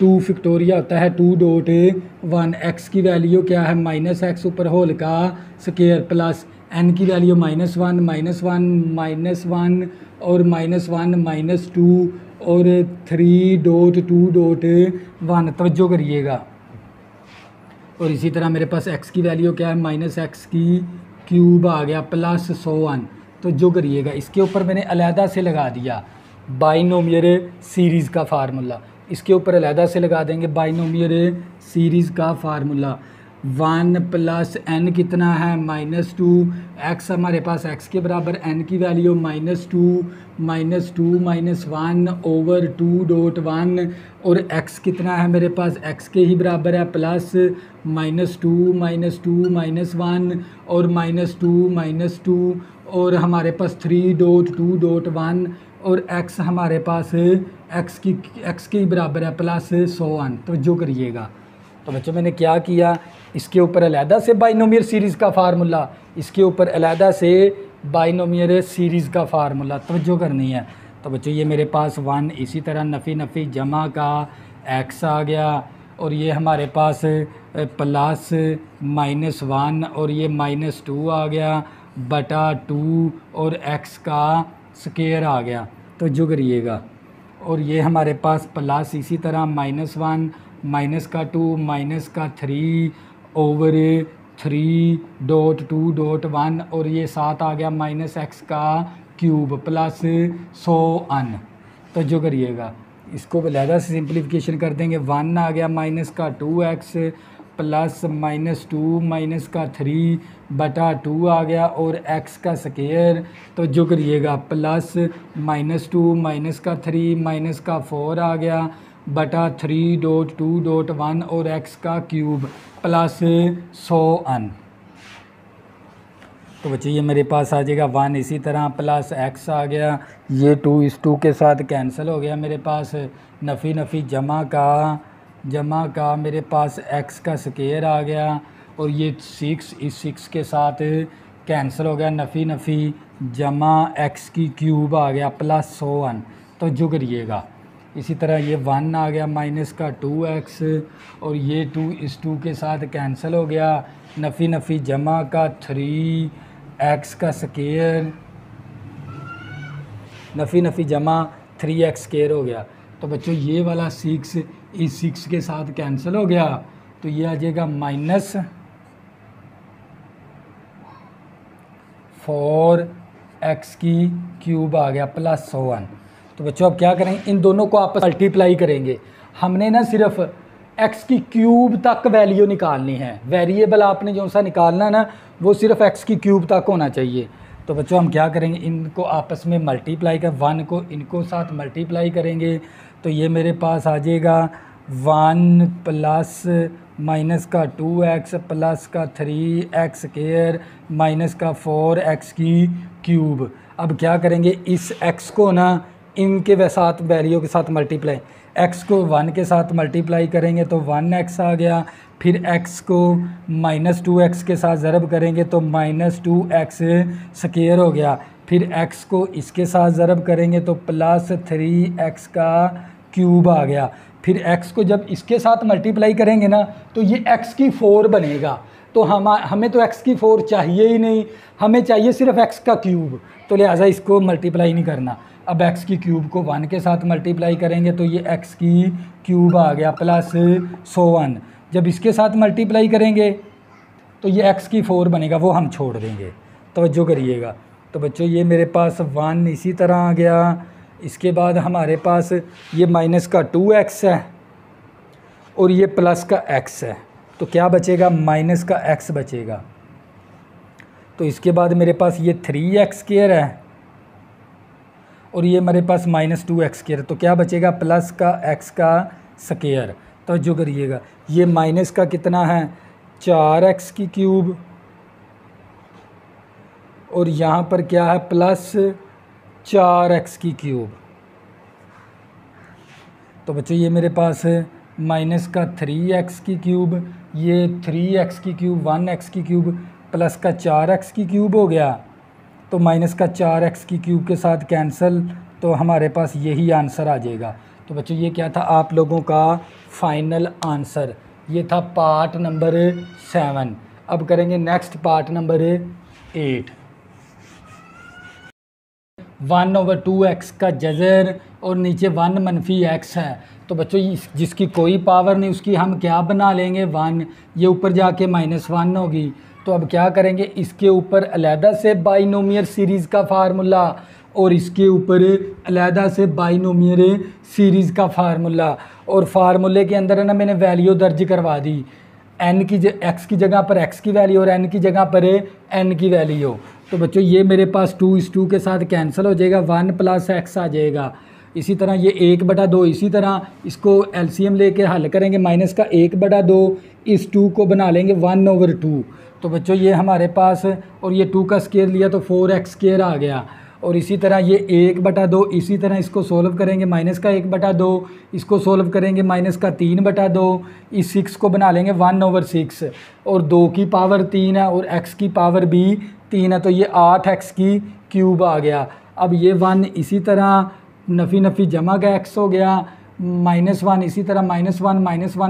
2 फैक्टोरिया होता है 2.1, x की वैल्यू क्या है -x ऊपर होल का स्क्वायर, प्लस n की वैल्यू -1 और -2 और 3.2.1 तवज्जो करिएगा। और इसी तरह मेरे पास x की वैल्यू क्या है -x की क्यूब आ गया, प्लस 100। तो जो करिएगा इसके ऊपर मैंने अलहदा से लगा दिया बाइनोमियल सीरीज़ का फार्मूला, इसके ऊपर अलहदा से लगा देंगे बाइनोमियल सीरीज़ का फार्मूला। 1 प्लस n कितना है -2, x हमारे पास x के बराबर, n की वैल्यू -2 -1 ओवर 2.1 और x कितना है मेरे पास, x के ही बराबर है, प्लस -2 -1 और -2 और हमारे पास 3.2.1 और x हमारे पास x के ही बराबर है, प्लस 100। तो जो करिएगा, तो बच्चों मैंने क्या किया, इसके ऊपर अलहदा से बाइनोमियल सीरीज़ का फार्मूला, इसके ऊपर अलहदा से बाइनोमियल सीरीज़ का फार्मूला तवज्जो करनी है। तो बच्चों ये मेरे पास 1, इसी तरह नफ़ी जमा का x आ गया और ये हमारे पास प्लस -1 और ये -2 आ गया बटा 2 और x का स्क्वायर आ गया। तो जो करिएगा, और ये हमारे पास प्लस इसी तरह -1 -2 -3 ओवर 3.2.1 और ये 7 आ गया -x का क्यूब प्लस 100। तो जो करिएगा इसको अलहदा से सिंप्लीफिकेशन कर देंगे, 1 आ गया -2x प्लस -2 -3 बटा 2 आ गया और x का स्क्वायर। तो जो करिएगा प्लस -2 -3 -4 आ गया बटा 3.2.1 और x का क्यूब प्लस 100। तो बच्चे ये मेरे पास आ जाएगा 1, इसी तरह प्लस x आ गया, ये 2 इस 2 के साथ कैंसिल हो गया, मेरे पास नफ़ी जमा का मेरे पास x का स्क्वायर आ गया और ये 6 इस 6 के साथ कैंसिल हो गया, नफ़ी जमा x की क्यूब आ गया प्लस 100। तो जो करिएगा इसी तरह ये 1 आ गया -2x और ये 2 इस 2 के साथ कैंसिल हो गया, नफ़ी जमा का 3x का स्क्वायर, नफ़ी जमा 3x स्क्वायर हो गया। तो बच्चों ये वाला 6 इस 6 के साथ कैंसिल हो गया, तो ये आ जाएगा -4x की क्यूब आ गया प्लस 100। तो बच्चों अब क्या करेंगे, इन दोनों को आपस मल्टीप्लाई करेंगे। हमने ना सिर्फ x की क्यूब तक वैल्यू निकालनी है, वेरिएबल आपने जो सा निकालना ना वो सिर्फ x की क्यूब तक होना चाहिए। तो बच्चों हम क्या करेंगे, इनको आपस में मल्टीप्लाई कर, 1 को इनको साथ मल्टीप्लाई करेंगे तो ये मेरे पास आ जाएगा 1 plus -2x plus 3x square minus 4x की क्यूब। अब क्या करेंगे, इस x को ना इनके साथ वैल्यू के साथ मल्टीप्लाई, x को 1 के साथ मल्टीप्लाई करेंगे तो 1x आ गया, फिर x को -2x के साथ ज़रब करेंगे तो -2x स्क्वायर हो गया, फिर x को इसके साथ ज़रब करेंगे तो प्लस 3x का क्यूब आ गया, फिर x को जब इसके साथ मल्टीप्लाई करेंगे ना तो ये x की 4 बनेगा। तो हमें तो x की 4 चाहिए ही नहीं, हमें चाहिए सिर्फ x का क्यूब, तो लिहाजा इसको मल्टीप्लाई नहीं करना। अब x की क्यूब को 1 के साथ मल्टीप्लाई करेंगे तो ये x की क्यूब आ गया प्लस 100। जब इसके साथ मल्टीप्लाई करेंगे तो ये x की 4 बनेगा, वो हम छोड़ देंगे। तवज्जो करिएगा। तो बच्चों ये मेरे पास 1 इसी तरह आ गया, इसके बाद हमारे पास ये -2x है और ये प्लस का x है। तो क्या बचेगा, माइनस का x बचेगा। तो इसके बाद मेरे पास ये 3x² है और ये मेरे पास -2x²। तो क्या बचेगा, प्लस का x का स्क्वायर। तो जो करिएगा, ये माइनस का कितना है 4x³ और यहाँ पर क्या है प्लस 4x³। तो बच्चों ये मेरे पास माइनस का 3x³ ये 3x³ 1x³ प्लस का 4x³ हो गया। तो माइनस का 4x³ के साथ कैंसिल, तो हमारे पास यही आंसर आ जाएगा। तो बच्चों ये क्या था आप लोगों का फाइनल आंसर, ये था पार्ट नंबर 7। अब करेंगे नेक्स्ट पार्ट नंबर 8। 1/2x का जज़र और नीचे 1-x है। तो बच्चों जिसकी कोई पावर नहीं उसकी हम क्या बना लेंगे 1, ये ऊपर जाके -1 होगी। तो अब क्या करेंगे, इसके ऊपर अलहदा से बाइनोमियल सीरीज़ का फार्मूला और इसके ऊपर अलहदा से बाइनोमियल सीरीज़ का फार्मूला, और फार्मूले के अंदर है ना मैंने वैल्यू दर्ज करवा दी, x की जगह पर x की वैल्यू और n की जगह पर n की वैल्यू। तो बच्चों ये मेरे पास 2:2 के साथ कैंसिल हो जाएगा, 1 + x आ जाएगा। इसी तरह ये 1/2, इसी तरह इसको एलसीएम लेके हल करेंगे, माइनस का 1/2 इस 2 को बना लेंगे 1/2। तो बच्चों ये हमारे पास, और ये 2 का स्क्वायर लिया तो 4x² आ गया। और इसी तरह ये 1/2, इसी तरह इसको सोल्व करेंगे, माइनस का 1/2 इसको सोल्व करेंगे, माइनस का 3/2, इस 6 को बना लेंगे 1/6 और 2 की पावर 3 है और x की पावर भी 3 है, तो ये 8x³ आ गया। अब ये 1 इसी तरह नफ़ी नफ़ी जमा का x हो गया, -1 इसी तरह -1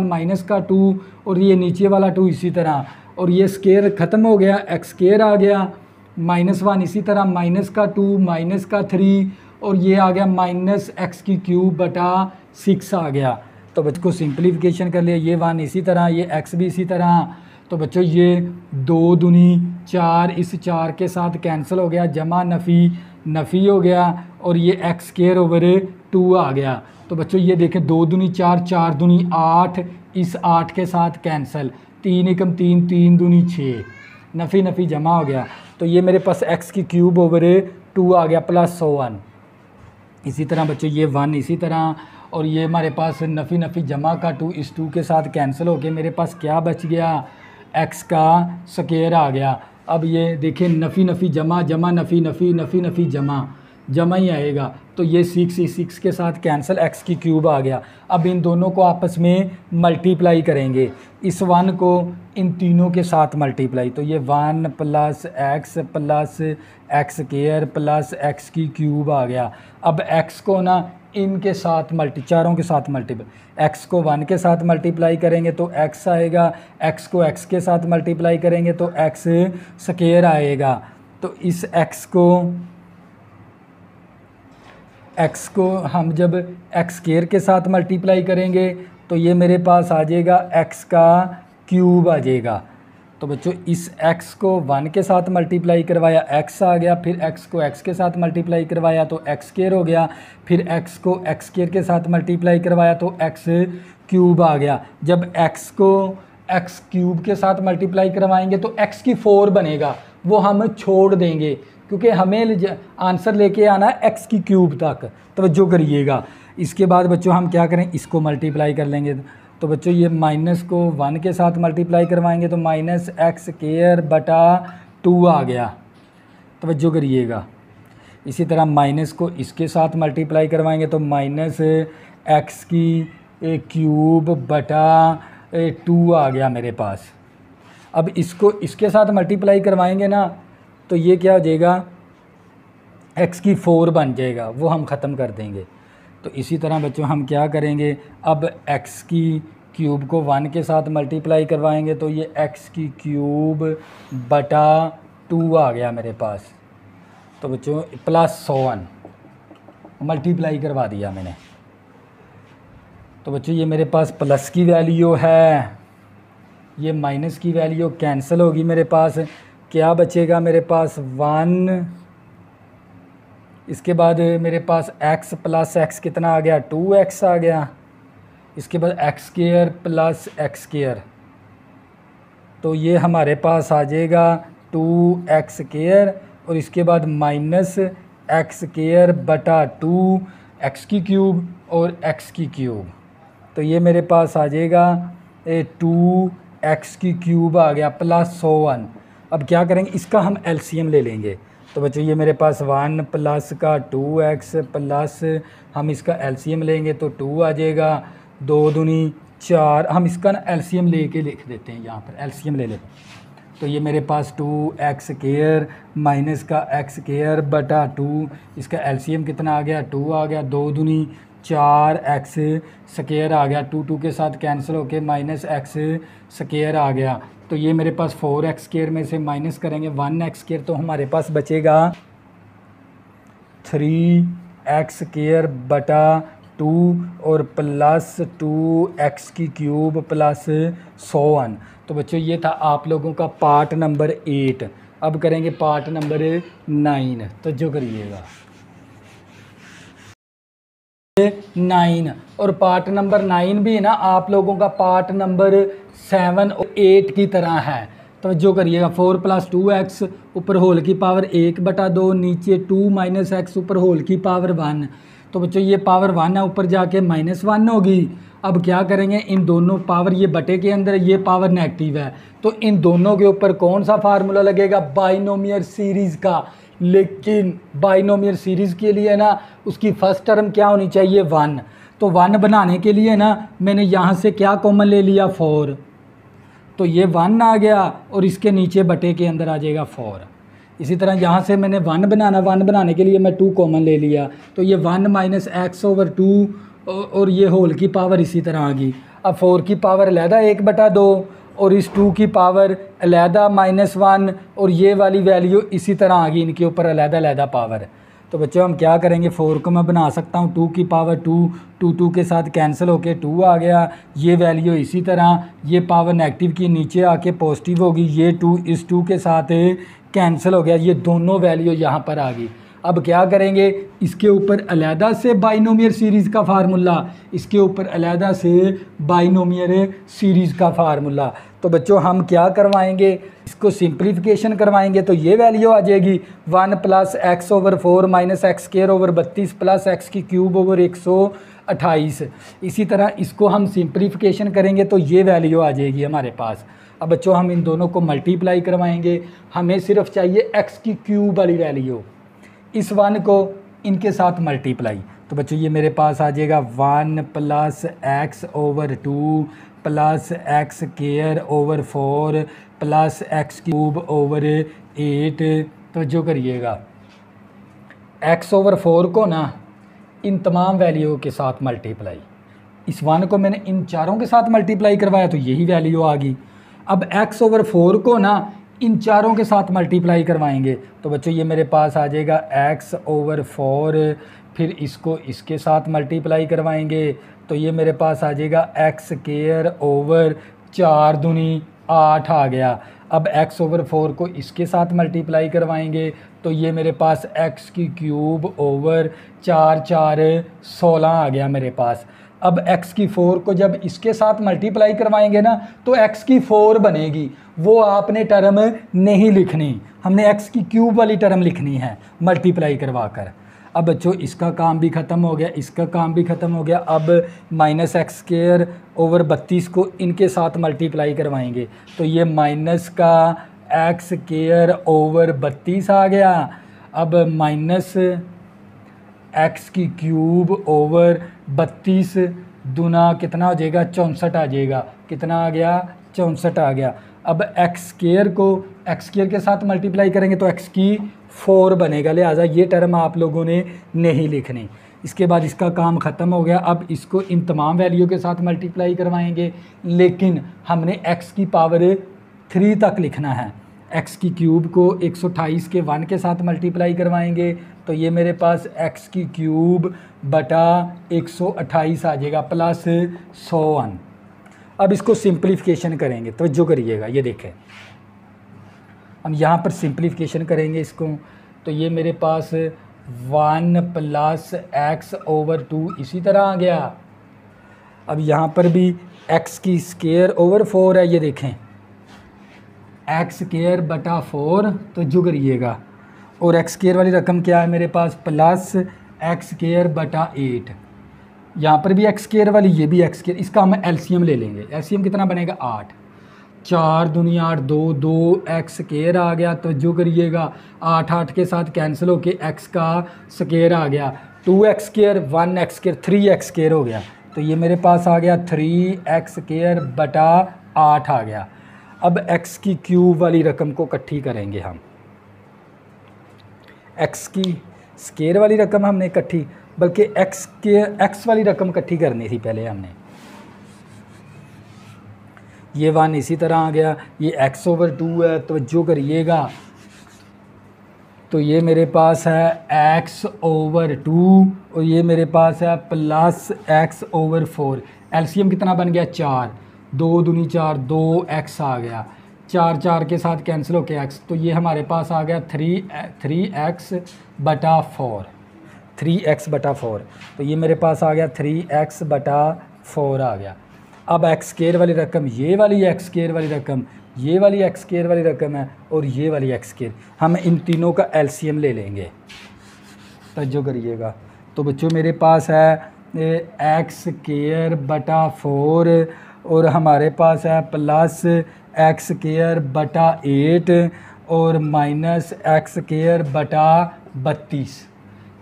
माइनस का 2 और ये नीचे वाला 2 इसी तरह, और ये स्क्वायर ख़त्म हो गया, x² आ गया, -1 इसी तरह माइनस का 2 माइनस का 3 और ये आ गया -x³/6 आ गया। तो बच्चों को सिंप्लीफिकेशन कर लिया, ये 1 इसी तरह, ये x भी इसी तरह। तो बच्चों ये 2 दूनी 4, इस 4 के साथ कैंसिल हो गया, जमा नफ़ी हो गया और ये x²/2 आ गया। तो बच्चों ये देखें 2 दूनी 4, 4 दूनी 8, इस 8 के साथ कैंसिल, 3 × 3, 3 दूनी 6, नफ़ी जमा हो गया। तो ये मेरे पास x³/2 आ गया +1। इसी तरह बच्चों ये 1 इसी तरह, और ये हमारे पास नफ़ी जमा का 2 इस 2 के साथ कैंसिल हो के मेरे पास क्या बच गया, x का स्क्वायर आ गया। अब ये देखें नफ़ी जमा नफ़ी जमा ही आएगा। तो ये 6 के साथ कैंसिल, x³ आ गया। अब इन दोनों को आपस में मल्टीप्लाई करेंगे, इस 1 को इन तीनों के साथ मल्टीप्लाई, तो ये 1 + x + x² + x³ आ गया। अब x को ना इनके साथ चारों के साथ मल्टीप्लाई, x को 1 के साथ मल्टीप्लाई करेंगे तो x आएगा, x को x के साथ मल्टीप्लाई करेंगे तो x² आएगा। तो इस x को हम जब x² के साथ मल्टीप्लाई करेंगे तो ये मेरे पास आ जाएगा x³ आ जाएगा। तो बच्चों इस x को 1 के साथ मल्टीप्लाई करवाया, x आ गया, फिर x को x के साथ मल्टीप्लाई करवाया तो x² हो गया, फिर x को x² के साथ मल्टीप्लाई करवाया तो x³ आ गया। जब x को x³ के साथ मल्टीप्लाई करवाएंगे तो x⁴ बनेगा, वो हम छोड़ देंगे क्योंकि हमें आंसर लेके आना है x³ तक। तवज्जो करिएगा। इसके बाद बच्चों हम क्या करें, इसको मल्टीप्लाई कर लेंगे। तो बच्चों ये माइनस को 1 के साथ मल्टीप्लाई करवाएंगे तो -x² आ गया। तवज्जो करिएगा। इसी तरह माइनस को इसके साथ मल्टीप्लाई करवाएंगे तो -x³ आ गया मेरे पास। अब इसको इसके साथ मल्टीप्लाई करवाएंगे ना तो ये क्या हो जाएगा, x⁴ बन जाएगा, वो हम ख़त्म कर देंगे। तो इसी तरह बच्चों हम क्या करेंगे, अब x³ को 1 के साथ मल्टीप्लाई करवाएंगे तो ये x³/2 आ गया मेरे पास। तो बच्चों +100 मल्टीप्लाई करवा दिया मैंने। तो बच्चों ये मेरे पास प्लस की वैल्यू है, ये माइनस की वैल्यू कैंसिल होगी, मेरे पास क्या बचेगा, मेरे पास 1। इसके बाद मेरे पास x + x कितना आ गया, 2x आ गया। इसके बाद x² + x², तो ये हमारे पास आ जाएगा 2x स्क्वायर और इसके बाद माइनस एक्स स्क्वायर बटा 2x की क्यूब और x की क्यूब। तो ये मेरे पास आ जाएगा 2x की क्यूब आ गया प्लस 101। अब क्या करेंगे, इसका हम एलसीएम ले लेंगे। तो बच्चों ये मेरे पास 1 प्लस का 2x प्लस हम इसका एलसीएम लेंगे तो 2 आ जाएगा, 2 दूनी 4। हम इसका ना एलसीएम लेके लिख देते हैं, यहाँ पर एलसीएम ले लेते हैं। तो ये मेरे पास 2x स्क्वायर माइनस का x स्क्वायर बटा 2, इसका एलसीएम कितना आ गया, 2 आ गया, 2 दूनी 4x स्क्वायर आ गया, 2 के साथ कैंसिल होके माइनस x स्क्वायर आ गया। तो ये मेरे पास 4x स्क्वायर में से माइनस करेंगे 1x स्क्वायर, तो हमारे पास बचेगा 3x स्क्वायर बटा 2 और प्लस 2x की क्यूब प्लस 101। तो बच्चों ये था आप लोगों का पार्ट नंबर 8। अब करेंगे पार्ट नंबर 9। तो जो करिएगा 9 और पार्ट नंबर 9 भी ना आप लोगों का पार्ट नंबर 7 और 8 की तरह है। तो जो करिएगा 4 + 2x ऊपर होल की पावर 1/2 नीचे 2 - x ऊपर होल की पावर 1। तो बच्चों ये पावर 1 है, ऊपर जाके -1 होगी। अब क्या करेंगे, इन दोनों पावर ये बटे के अंदर ये पावर नेगेटिव है, तो इन दोनों के ऊपर कौन सा फार्मूला लगेगा, बाइनोमियल सीरीज़ का। लेकिन बाइनोमियल सीरीज़ के लिए ना उसकी फर्स्ट टर्म क्या होनी चाहिए, 1। तो 1 बनाने के लिए ना मैंने यहाँ से क्या कॉमन ले लिया, 4। तो ये 1 आ गया और इसके नीचे बटे के अंदर आ जाएगा 4। इसी तरह यहाँ से मैंने 1 बनाने के लिए मैं 2 कॉमन ले लिया, तो ये 1 - x/2 और ये होल की पावर इसी तरह आ गई। अब 4 की पावर अलहदा 1/2 और इस 2 की पावर अलहदा -1 और ये वाली वैल्यू इसी तरह आ गई, इनके ऊपर अलहदा पावर। तो बच्चों हम क्या करेंगे, 4 को मैं बना सकता हूँ 2 की पावर 2 के साथ कैंसिल होके 2 आ गया। ये वैल्यू इसी तरह, ये पावर नेगेटिव की नीचे आके पॉजिटिव होगी, ये 2 इस 2 के साथ कैंसिल हो गया, ये दोनों वैल्यू यहाँ पर आ गई। अब क्या करेंगे, इसके ऊपर अलहदा से बाइनोमियल सीरीज़ का फार्मूला, इसके ऊपर अलहदा से बाइनोमियल सीरीज़ का फार्मूला। तो बच्चों हम क्या करवाएंगे, इसको सिंप्लीफिकेशन करवाएंगे तो ये वैल्यू आ जाएगी 1 + x/4 - x² / 32 + x की क्यूब / 128। इसी तरह इसको हम सिंप्लीफिकेशन करेंगे तो ये वैल्यू आ जाएगी हमारे पास। अब बच्चों हम इन दोनों को मल्टीप्लाई करवाएंगे, हमें सिर्फ चाहिए x की क्यूब वाली वैल्यू, इस 1 को इनके साथ मल्टीप्लाई। तो बच्चों ये मेरे पास आ जाएगा 1 + x/2 + x² / 4 + x³ / 8। तो जो करिएगा x/4 को ना इन तमाम वैल्यू के साथ मल्टीप्लाई, इस 1 को मैंने इन चारों के साथ मल्टीप्लाई करवाया तो यही वैल्यू आ गई। अब x/4 को ना इन चारों के साथ मल्टीप्लाई करवाएंगे तो बच्चों ये मेरे पास आ जाएगा x/4, फिर इसको इसके साथ मल्टीप्लाई करवाएंगे तो ये मेरे पास आ जाएगा x² / 4 दूनी 8 आ गया। अब x/4 को इसके साथ मल्टीप्लाई करवाएंगे तो ये मेरे पास x की क्यूब / 4 4 16 आ गया मेरे पास। अब x की 4 को जब इसके साथ मल्टीप्लाई करवाएंगे ना तो x की 4 बनेगी, वो आपने टर्म नहीं लिखनी, हमने x की क्यूब वाली टर्म लिखनी है मल्टीप्लाई करवा कर। अब बच्चों इसका काम भी ख़त्म हो गया, इसका काम भी ख़त्म हो गया। अब -x² / 32 को इनके साथ मल्टीप्लाई करवाएंगे तो ये माइनस का x² / 32 आ गया। अब माइनस x की क्यूब / 32 दूना कितना हो जाएगा, 64 आ जाएगा। कितना आ गया, 64 आ गया। अब x² को x² के साथ मल्टीप्लाई करेंगे तो x की 4 बनेगा, लिहाजा ये टर्म आप लोगों ने नहीं लिखनी। इसके बाद इसका काम ख़त्म हो गया। अब इसको इन तमाम वैल्यू के साथ मल्टीप्लाई करवाएंगे, लेकिन हमने x की पावर 3 तक लिखना है। x की क्यूब को 128 के 1 के साथ मल्टीप्लाई करवाएंगे तो ये मेरे पास x की क्यूब बटा 128 आ जाएगा प्लस 101। अब इसको सिंप्लीफिकेशन करेंगे तो जो करिएगा, ये देखें हम यहाँ पर सिंप्लीफिकेशन करेंगे इसको तो ये मेरे पास 1 + x/2 इसी तरह आ गया। अब यहाँ पर भी x की स्क्वायर / 4 है, ये देखें एक्स स्केयर बटा 4, तो जो करिएगा, और एक्स स्केयर वाली रकम क्या है मेरे पास, प्लस एक्स स्केयर बटा 8। यहाँ पर भी एक्स स्केयर वाली, ये भी एक्स स्केयर, इसका हम एलसीएम ले लेंगे। एलसीएम कितना बनेगा, 8, 4 दूनी 8, 2 2 एक्स स्केयर आ गया। तो जो करिएगा 8 8 के साथ कैंसिल होके एक्स का स्केयर आ गया, 2 x square, 1 x square, 3 x square हो गया। तो ये मेरे पास आ गया 3 एक्स स्केयर बटा 8 आ गया। अब एक्स की क्यूब वाली रकम को इकट्ठी करेंगे हम। एक्स की स्केयर वाली रकम हमने इकट्ठी, बल्कि एक्स वाली रकम इकट्ठी करनी थी पहले हमने। ये 1 इसी तरह आ गया, ये x/2 है, तो जो करिएगा, तो ये मेरे पास है x/2 और ये मेरे पास है प्लस x/4। एलसीएम कितना बन गया, 4, 2 दूनी 4, 2x आ गया, 4 4 के साथ कैंसिल होके x, तो ये हमारे पास आ गया 3x बटा 4, 3x बटा 4। तो ये मेरे पास आ गया 3x बटा 4 आ गया। अब एक्स स्केयर वाली रकम, ये वाली एक्स स्केयर वाली रकम, ये वाली एक्स स्केयर वाली रकम है, और ये वाली एक्स स्केयर, हम इन तीनों का एलसीएम ले लेंगे। तवज्जो करिएगा। तो बच्चों मेरे पास है एक्स स्केयर बटा 4 और हमारे पास है प्लस एक्स स्केयर बटा 8 और माइनस एक्स स्केयर बटा 32।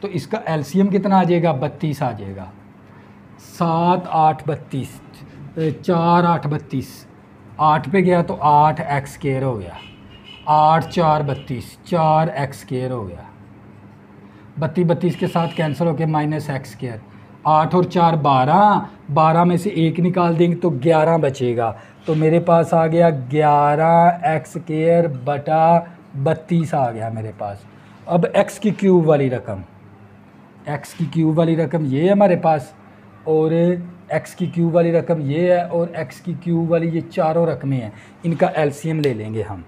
तो इसका एलसीएम कितना आ जाएगा, 32 आ जाएगा। 7 8 32, 4 8 32, 8 पे गया तो 8 एक्स स्केयर हो गया, 8 4 32, 4 एक्स स्केयर हो गया। 32 32 के साथ कैंसिल होके माइनस एक्स स्केयर, 8 और 4 12, 12 में से 1 निकाल देंगे तो 11 बचेगा। तो मेरे पास आ गया 11 एक्स स्केयर बटा 32 आ गया मेरे पास। अब एक्स की क्यूब वाली रकम, एक्स की क्यूब वाली रकम ये है हमारे पास, और एक्स की क्यूब वाली रकम ये है, और एक्स की क्यूब वाली ये चारों रकमें हैं, इनका एलसीएम ले लेंगे हम।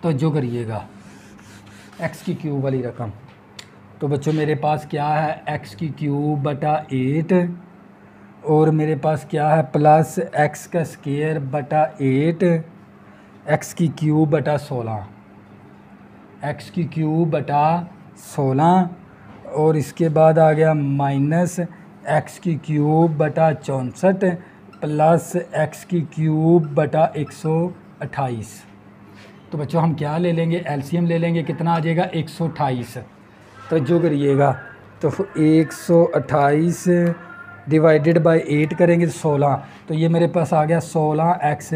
तो जो करिएगा एक्स की क्यूब वाली रकम, तो बच्चों मेरे पास क्या है, एक्स की क्यूब बटा 8 और मेरे पास क्या है प्लस एक्स का स्केयर बटा 8, एक्स की क्यूब बटा 16, एक्स की क्यूब बटा 16, और इसके बाद आ गया माइनस एक्स की क्यूब बटा 64 प्लस एक्स की क्यूब बटा 128। तो बच्चों हम क्या ले लेंगे, एलसीएम ले लेंगे, कितना आ जाएगा 128। तो जो करिएगा, तो 128 डिवाइडेड बाय 8 करेंगे 16, तो ये मेरे पास आ गया 16 एक्स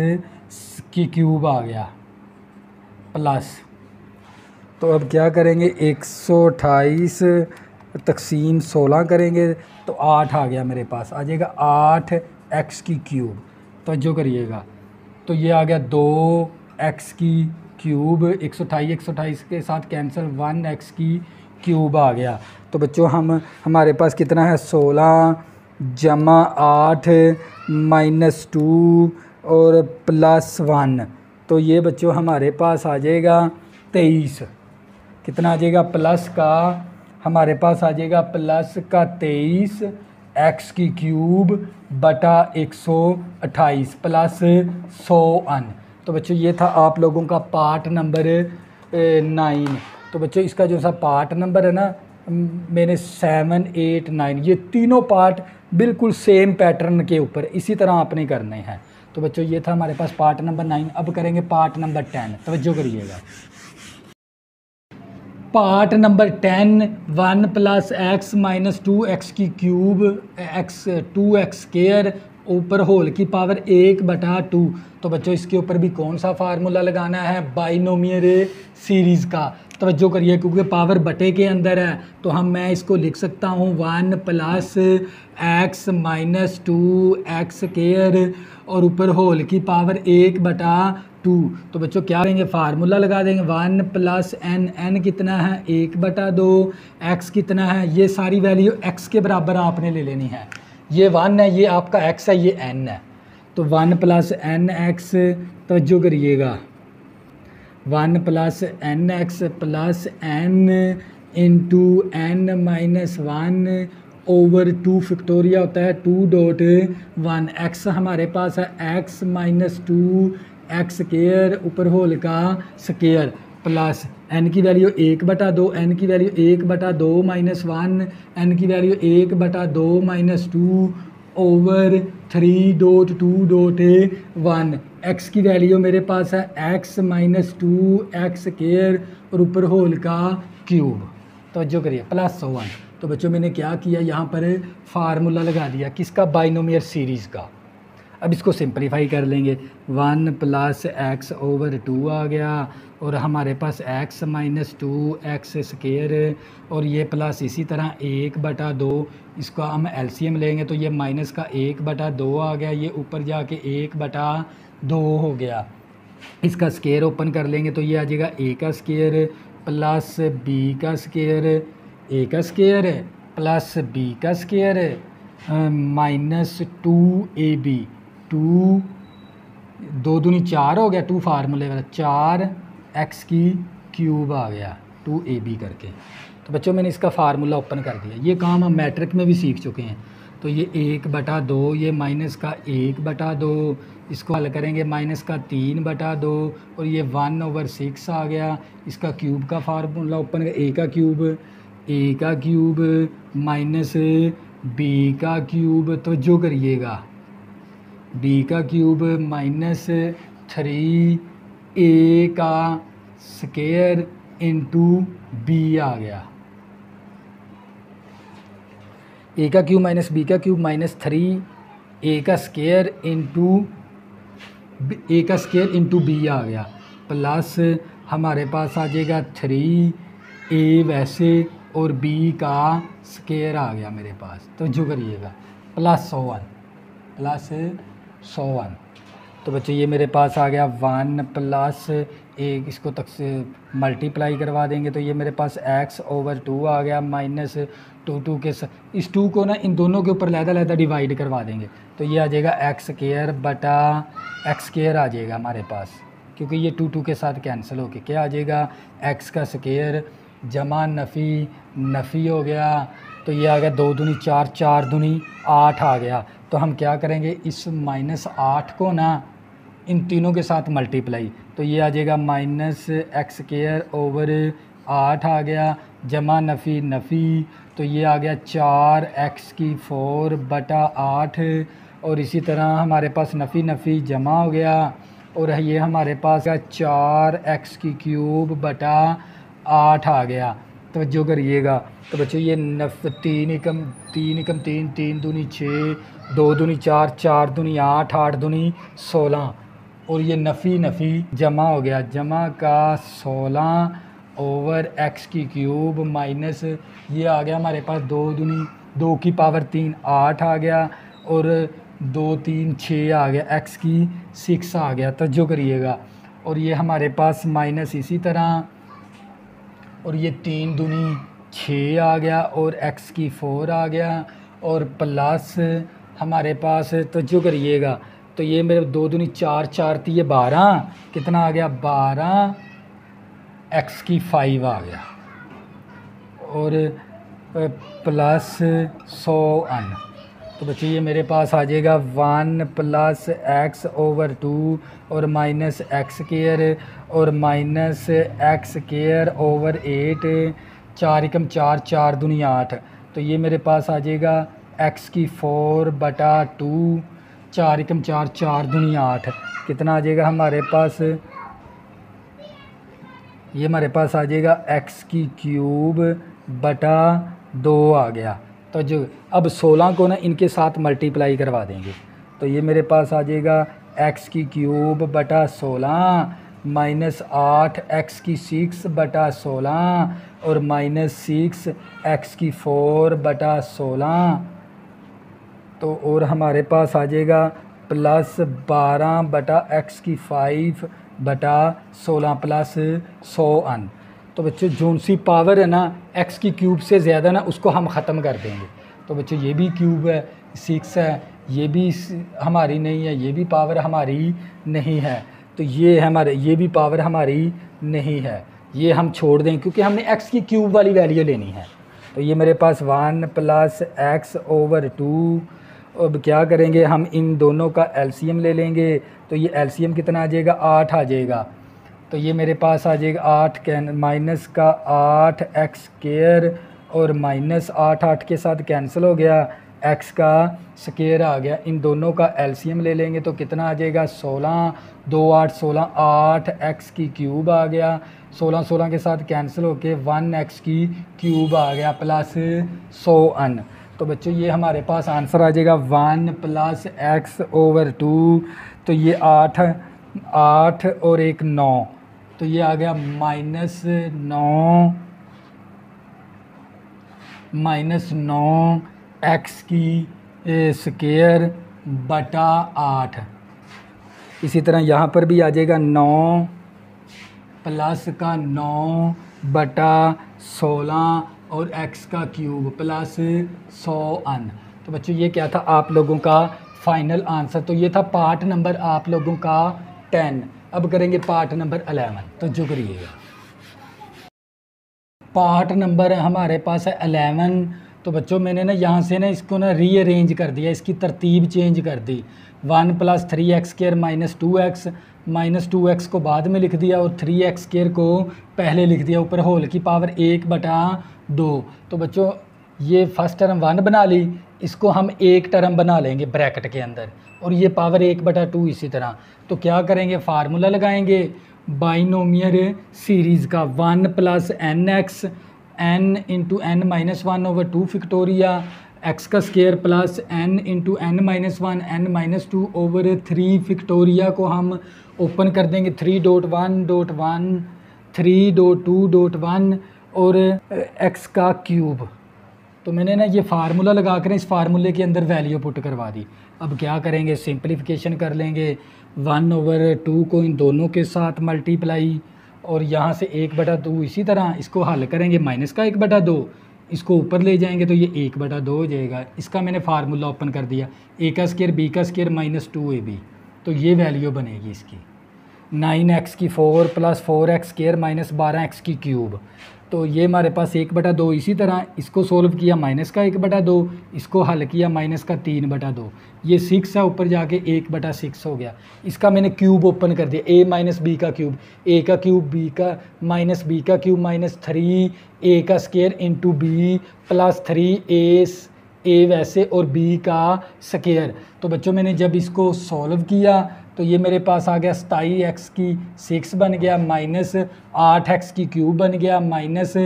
की क्यूब आ गया प्लस, तो अब क्या करेंगे 128 तकसीम 16 करेंगे तो 8 आ गया मेरे पास, आ जाएगा 8 एक्स की क्यूब। तो जो करिएगा, तो ये आ गया 2 एक्स की क्यूब, 128 के साथ कैंसिल, 1 एक्स की क्यूब आ गया। तो बच्चों हमारे पास कितना है 16 जमा 8 माइनस 2 और प्लस 1, तो ये बच्चों हमारे पास आ जाएगा 23। कितना आ जाएगा प्लस का, हमारे पास आ जाएगा प्लस का 23 एक्स की क्यूब बटा 128 प्लस 100। तो बच्चों ये था आप लोगों का पार्ट नंबर 9। तो बच्चों इसका जो सा पार्ट नंबर है ना, मैंने 7 8 9 ये तीनों पार्ट बिल्कुल सेम पैटर्न के ऊपर इसी तरह आपने करने हैं। तो बच्चों ये था हमारे पास पार्ट नंबर 9। अब करेंगे पार्ट नंबर 10। तवज्जो करिएगा। Part number 10, 1 plus x minus 2 x की क्यूब एक्स 2 एक्स स्केयर ऊपर होल की पावर 1/2। तो बच्चों इसके ऊपर भी कौन सा फार्मूला लगाना है, बाइनोमियल सीरीज़ का। तवज्जो करिए क्योंकि पावर बटे के अंदर है, तो मैं इसको लिख सकता हूँ 1 plus x minus 2 x square और ऊपर होल की पावर 1/2। तो बच्चों क्या करेंगे, फार्मूला लगा देंगे 1 प्लस एन, एन कितना है 1/2, एक्स कितना है, ये सारी वैल्यू एक्स के बराबर आपने ले लेनी है। ये 1 है, ये आपका एक्स है, ये एन है। तो 1 प्लस एन एक्स, तवज्जो करिएगा 1 plus n x plus n into n minus 1 over 2 factorial होता है 2.1। एक्स हमारे पास है एक्स माइनस 2 एक्स स्केयर ऊपर होल का स्केयर प्लस एन की वैल्यू 1/2, एन की वैल्यू 1/2 -1, एन की वैल्यू 1/2 -2 ओवर 3.2.1। एक्स की वैल्यू मेरे पास है x - 2x स्केयर और ऊपर होल का क्यूब। तवज्जो करिए प्लस 1। तो बच्चों मैंने क्या किया, यहाँ पर फार्मूला लगा दिया किसका, बाइनोमियल सीरीज़ का। अब इसको सिंपलीफाई कर लेंगे, 1 + x ओवर 2 आ गया और हमारे पास x - 2x स्केयर और ये प्लस इसी तरह 1/2, इसका हम एलसीएम लेंगे तो ये माइनस का 1/2 आ गया, ये ऊपर जाके 1/2 हो गया। इसका स्केयर ओपन कर लेंगे तो ये आ जाएगा a का स्केयर प्लस b का स्केयर, a का स्केयर प्लस b का स्केयर -2ab, 2 2 दूनी 4 हो गया, 2 फार्मूले वाला 4x की क्यूब आ गया 2ab करके। तो बच्चों मैंने इसका फार्मूला ओपन कर दिया। ये काम हम मैट्रिक में भी सीख चुके हैं। तो ये 1/2, ये माइनस का 1/2, इसको हल करेंगे माइनस का 3/2 और ये 1/6 आ गया। इसका क्यूब का फार्मूला ओपन कर, a का क्यूब माइनस b का क्यूब, तो जो करिएगा b का क्यूब माइनस 3a का स्केयर इंटू b आ गया। a का क्यूब माइनस b का क्यूब माइनस 3a का स्केयर इंटू b आ गया प्लस हमारे पास आ जाएगा 3a वैसे और b का स्केयर आ गया मेरे पास। तो जो करिएगा प्लस 100। तो बच्चों ये मेरे पास आ गया 1 प्लस 1, इसको तक से मल्टीप्लाई करवा देंगे तो ये मेरे पास x/2 आ गया माइनस 2 के इस 2 को ना इन दोनों के ऊपर लहदा डिवाइड करवा देंगे तो ये आ जाएगा x स्केयर बटा x स्केयर आ जाएगा हमारे पास, क्योंकि ये 2 के साथ कैंसिल होके क्या आ जाएगा x का स्केयर जमा नफ़ी हो गया। तो ये आ गया 2 दूनी 4, 4 दूनी 8 आ गया। तो हम क्या करेंगे, इस -8 को ना इन तीनों के साथ मल्टीप्लाई, तो ये आ जाएगा -x स्केयर ओवर 8 आ गया जमा नफ़ी, तो ये आ गया 4x की 4 बटा 8 और इसी तरह हमारे पास नफ़ी जमा हो गया और ये हमारे पास 4x की क्यूब बटा 8 आ गया। तो जो करिएगा तो बच्चों ये 3 एकम 3 दूनी 6, 2 दूनी 4, 4 दूनी 8, 8 दूनी 16 और ये नफ़ी जमा हो गया, जमा का 16 ओवर x की क्यूब माइनस ये आ गया हमारे पास 2 की पावर 3 8 आ गया और 2 3 6 आ गया, x की 6 आ गया। तो जो करिएगा और ये हमारे पास माइनस इसी तरह और ये 3 दूनी 6 आ गया और x की 4 आ गया और प्लस हमारे पास तो जो करिएगा तो ये मेरे 2 दूनी 4, 4 थी ये 12, कितना आ गया 12 x की 5 आ गया और प्लस 100 अन। तो बच्चों ये मेरे पास आ जाएगा 1 प्लस x ओवर 2 और माइनस x स्केयर और माइनस x स्केयर ओवर 8, 4 एकम 4, 4 दूनी 8। तो ये मेरे पास आ जाएगा x की 4 बटा 2, 4 एकम 4, 4 दूनी 8, कितना आ जाएगा हमारे पास, ये हमारे पास आ जाएगा x की क्यूब बटा 2 आ गया। तो जो अब 16 को ना इनके साथ मल्टीप्लाई करवा देंगे तो ये मेरे पास आ जाएगा x की क्यूब बटा 16 माइनस 8 x की 6 बटा 16 और माइनस 6 x की 4 बटा 16। तो और हमारे पास आ जाएगा प्लस 12 बटा x की 5 बटा 16 प्लस 100 अन। तो बच्चों जोन सी पावर है ना x की क्यूब से ज़्यादा ना उसको हम ख़त्म कर देंगे। तो बच्चों ये भी क्यूब है 6 है, ये भी हमारी नहीं है, ये भी पावर हमारी नहीं है, तो ये हमारे ये भी पावर हमारी नहीं है, ये हम छोड़ दें क्योंकि हमने x की क्यूब वाली वैल्यू लेनी है। तो ये मेरे पास 1 प्लस x ओवर 2 अब क्या करेंगे, हम इन दोनों का एलसीएम ले लेंगे। तो ये एलसीएम कितना आ जाएगा, 8 आ जाएगा। तो ये मेरे पास आ जाएगा 8 माइनस का 8 एक्स स्क्वायर और माइनस 8 8 के साथ कैंसिल हो गया, एक्स का स्क्वायर आ गया। इन दोनों का एलसीएम ले लेंगे तो कितना आ जाएगा, 16 2 8 16, 8 एक्स की क्यूब आ गया। 16 16 के साथ कैंसिल होके 1 एक्स की क्यूब आ गया प्लस 100n। तो बच्चों ये हमारे पास आंसर आ जाएगा 1 प्लस एक्स ओवर 2। तो ये 8 8 और एक 9, तो ये आ गया -9 एक्स की स्क्वायर बटा 8। इसी तरह यहाँ पर भी आ जाएगा 9 प्लस का 9 बटा 16 और x का क्यूब प्लस 100n। तो बच्चों ये क्या था आप लोगों का फाइनल आंसर। तो ये था पार्ट नंबर आप लोगों का 10। अब करेंगे पार्ट नंबर 11। तो जो करिएगा, पार्ट नंबर हमारे पास है 11। तो बच्चों मैंने ना यहाँ से ना इसको ना रीअरेंज कर दिया, इसकी तरतीब चेंज कर दी। 1 plus 3x square minus 2x को बाद में लिख दिया और 3x स्क्वायर को पहले लिख दिया, ऊपर होल की पावर 1/2। तो बच्चों ये फर्स्ट टर्म 1 बना ली, इसको हम एक टर्म बना लेंगे ब्रैकेट के अंदर, और ये पावर 1/2 इसी तरह। तो क्या करेंगे, फार्मूला लगाएंगे बाइनोमियल सीरीज़ का 1 plus n x n into n minus 1 over 2 factorial x का square plus n into n minus 1 n minus 2 over 3 factorial को हम ओपन कर देंगे 3.1.1 3.2.1 और x का क्यूब। तो मैंने ना ये फार्मूला लगा कर इस फार्मूले के अंदर वैल्यू पुट करवा दी। अब क्या करेंगे, सिंप्लीफिकेशन कर लेंगे। 1 ओवर 2 को इन दोनों के साथ मल्टीप्लाई और यहाँ से 1/2 इसी तरह इसको हल करेंगे, माइनस का 1/2 इसको ऊपर ले जाएंगे तो ये 1/2 हो जाएगा। इसका मैंने फार्मूला ओपन कर दिया, a का स्क्वायर b का स्क्वायर माइनस 2ab। तो ये वैल्यू बनेगी इसकी 9x की 4 plus 4x square minus 12x की क्यूब। तो ये हमारे पास 1/2। इसी तरह इसको सोल्व किया, माइनस का 1/2, इसको हल किया माइनस का 3/2। ये 6 है, ऊपर जाके 1/6 हो गया। इसका मैंने क्यूब ओपन कर दिया, a माइनस बी का क्यूब, a का क्यूब b का माइनस b का क्यूब माइनस 3a का square into b plus 3a वैसे और b का स्क्वायर। तो बच्चों मैंने जब इसको सॉल्व किया तो ये मेरे पास आ गया 27x की 6 बन गया, माइनस 8x की क्यूब बन गया, माइनस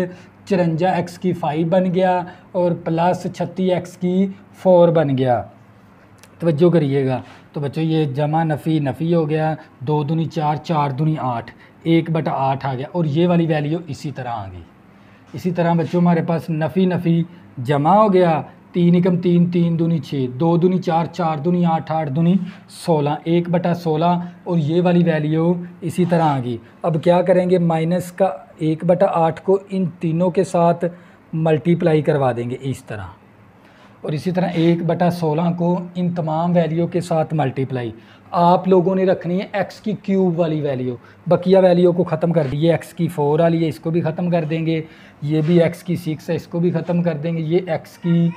54x की 5 बन गया और प्लस 36x की 4 बन गया। तवज्जो करिएगा। तो बच्चों ये जमा नफ़ी नफ़ी हो गया, 2 दूनी 4 4 दूनी 8 1/8 आ गया और ये वाली वैल्यू इसी तरह आ गई। इसी तरह बच्चों हमारे पास नफ़ी नफ़ी जमा हो गया, 3 एकम 3 3 दूनी 6 2 दूनी 4 4 दूनी 8 8 दूनी 16 1/16 और ये वाली वैल्यू इसी तरह आ गई। अब क्या करेंगे, माइनस का 1/8 को इन तीनों के साथ मल्टीप्लाई करवा देंगे इस तरह, और इसी तरह 1/16 को इन तमाम वैल्यू के साथ मल्टीप्लाई। आप लोगों ने रखनी है x की क्यूब वाली वैल्यू, बकिया वैल्यू को ख़त्म कर दी। ये x की 4 वाली है, इसको भी ख़त्म कर देंगे। ये भी x की 6 है, इसको भी ख़त्म कर देंगे। ये x की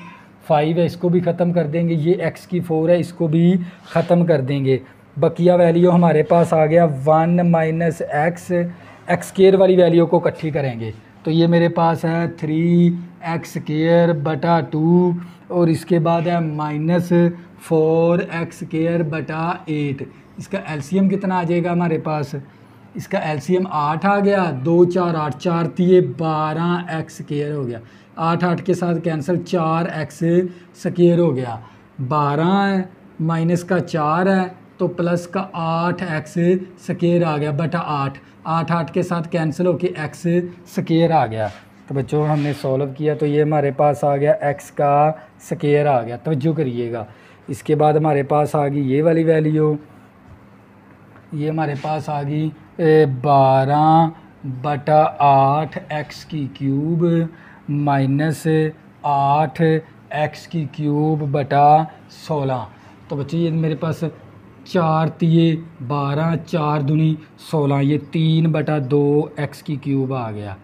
5 है, इसको भी ख़त्म कर देंगे। ये x की 4 है, इसको भी ख़त्म कर देंगे। बकिया वैल्यू हमारे पास आ गया 1 माइनस एक्स स्क्वायर वाली वैल्यू को इकट्ठी करेंगे तो ये मेरे पास है 3x स्क्वायर बटा 2 और इसके बाद है माइनस 4x स्क्वायर बटा 8। इसका एलसीएम कितना आ जाएगा हमारे पास, इसका एलसीएम 8 आ गया, 2 4 8 4 तिये 12x स्क्वायर हो गया, 8 8 के साथ कैंसिल 4x स्क्वायर हो गया, 12 है माइनस का 4 है तो प्लस का 8x स्क्वायर आ गया बटा 8 8 8 के साथ कैंसिल होके x स्क्वायर आ गया। तो बच्चों हमने सॉल्व किया तो ये हमारे पास आ गया x का स्क्वायर आ गया। तवज्जो करिएगा। इसके बाद हमारे पास आ गई ये वाली वैल्यू, ये हमारे पास आ गई 12 बटा 8 x की क्यूब माइनस 8 x की क्यूब बटा 16। तो बच्चों ये मेरे पास 4 तिये 12 4 दूनी 16, ये 3/2 x की क्यूब आ गया।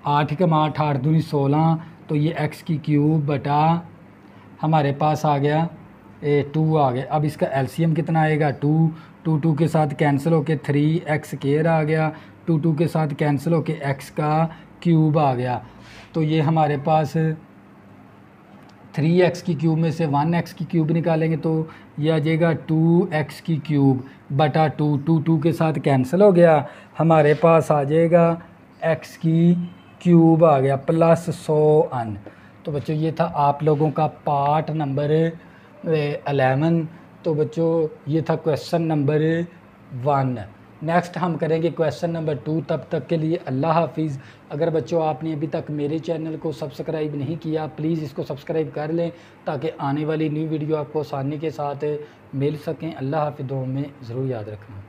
8 कम 8 8 दूनी 16 तो ये x की क्यूब बटा हमारे पास आ गया 2 आ गया। अब इसका एलसीएम कितना आएगा 2 के साथ कैंसिल होके 3x स्क्वायर आ गया, 2 के साथ कैंसिल होके x का क्यूब आ गया। तो ये हमारे पास 3x की क्यूब में से 1x की क्यूब निकालेंगे तो ये आ जाएगा 2x की क्यूब बटा 2 के साथ कैंसिल हो गया, हमारे पास आ जाएगा x की क्यूब आ गया प्लस 100n। तो बच्चों ये था आप लोगों का पार्ट नंबर 11। तो बच्चों ये था क्वेश्चन नंबर 1। नेक्स्ट हम करेंगे क्वेश्चन नंबर 2। तब तक के लिए अल्लाह हाफिज़। अगर बच्चों आपने अभी तक मेरे चैनल को सब्सक्राइब नहीं किया प्लीज़ इसको सब्सक्राइब कर लें ताकि आने वाली न्यू वीडियो आपको आसानी के साथ मिल सकें। अल्लाह हाफिज़, दुआ में ज़रूर याद रखना।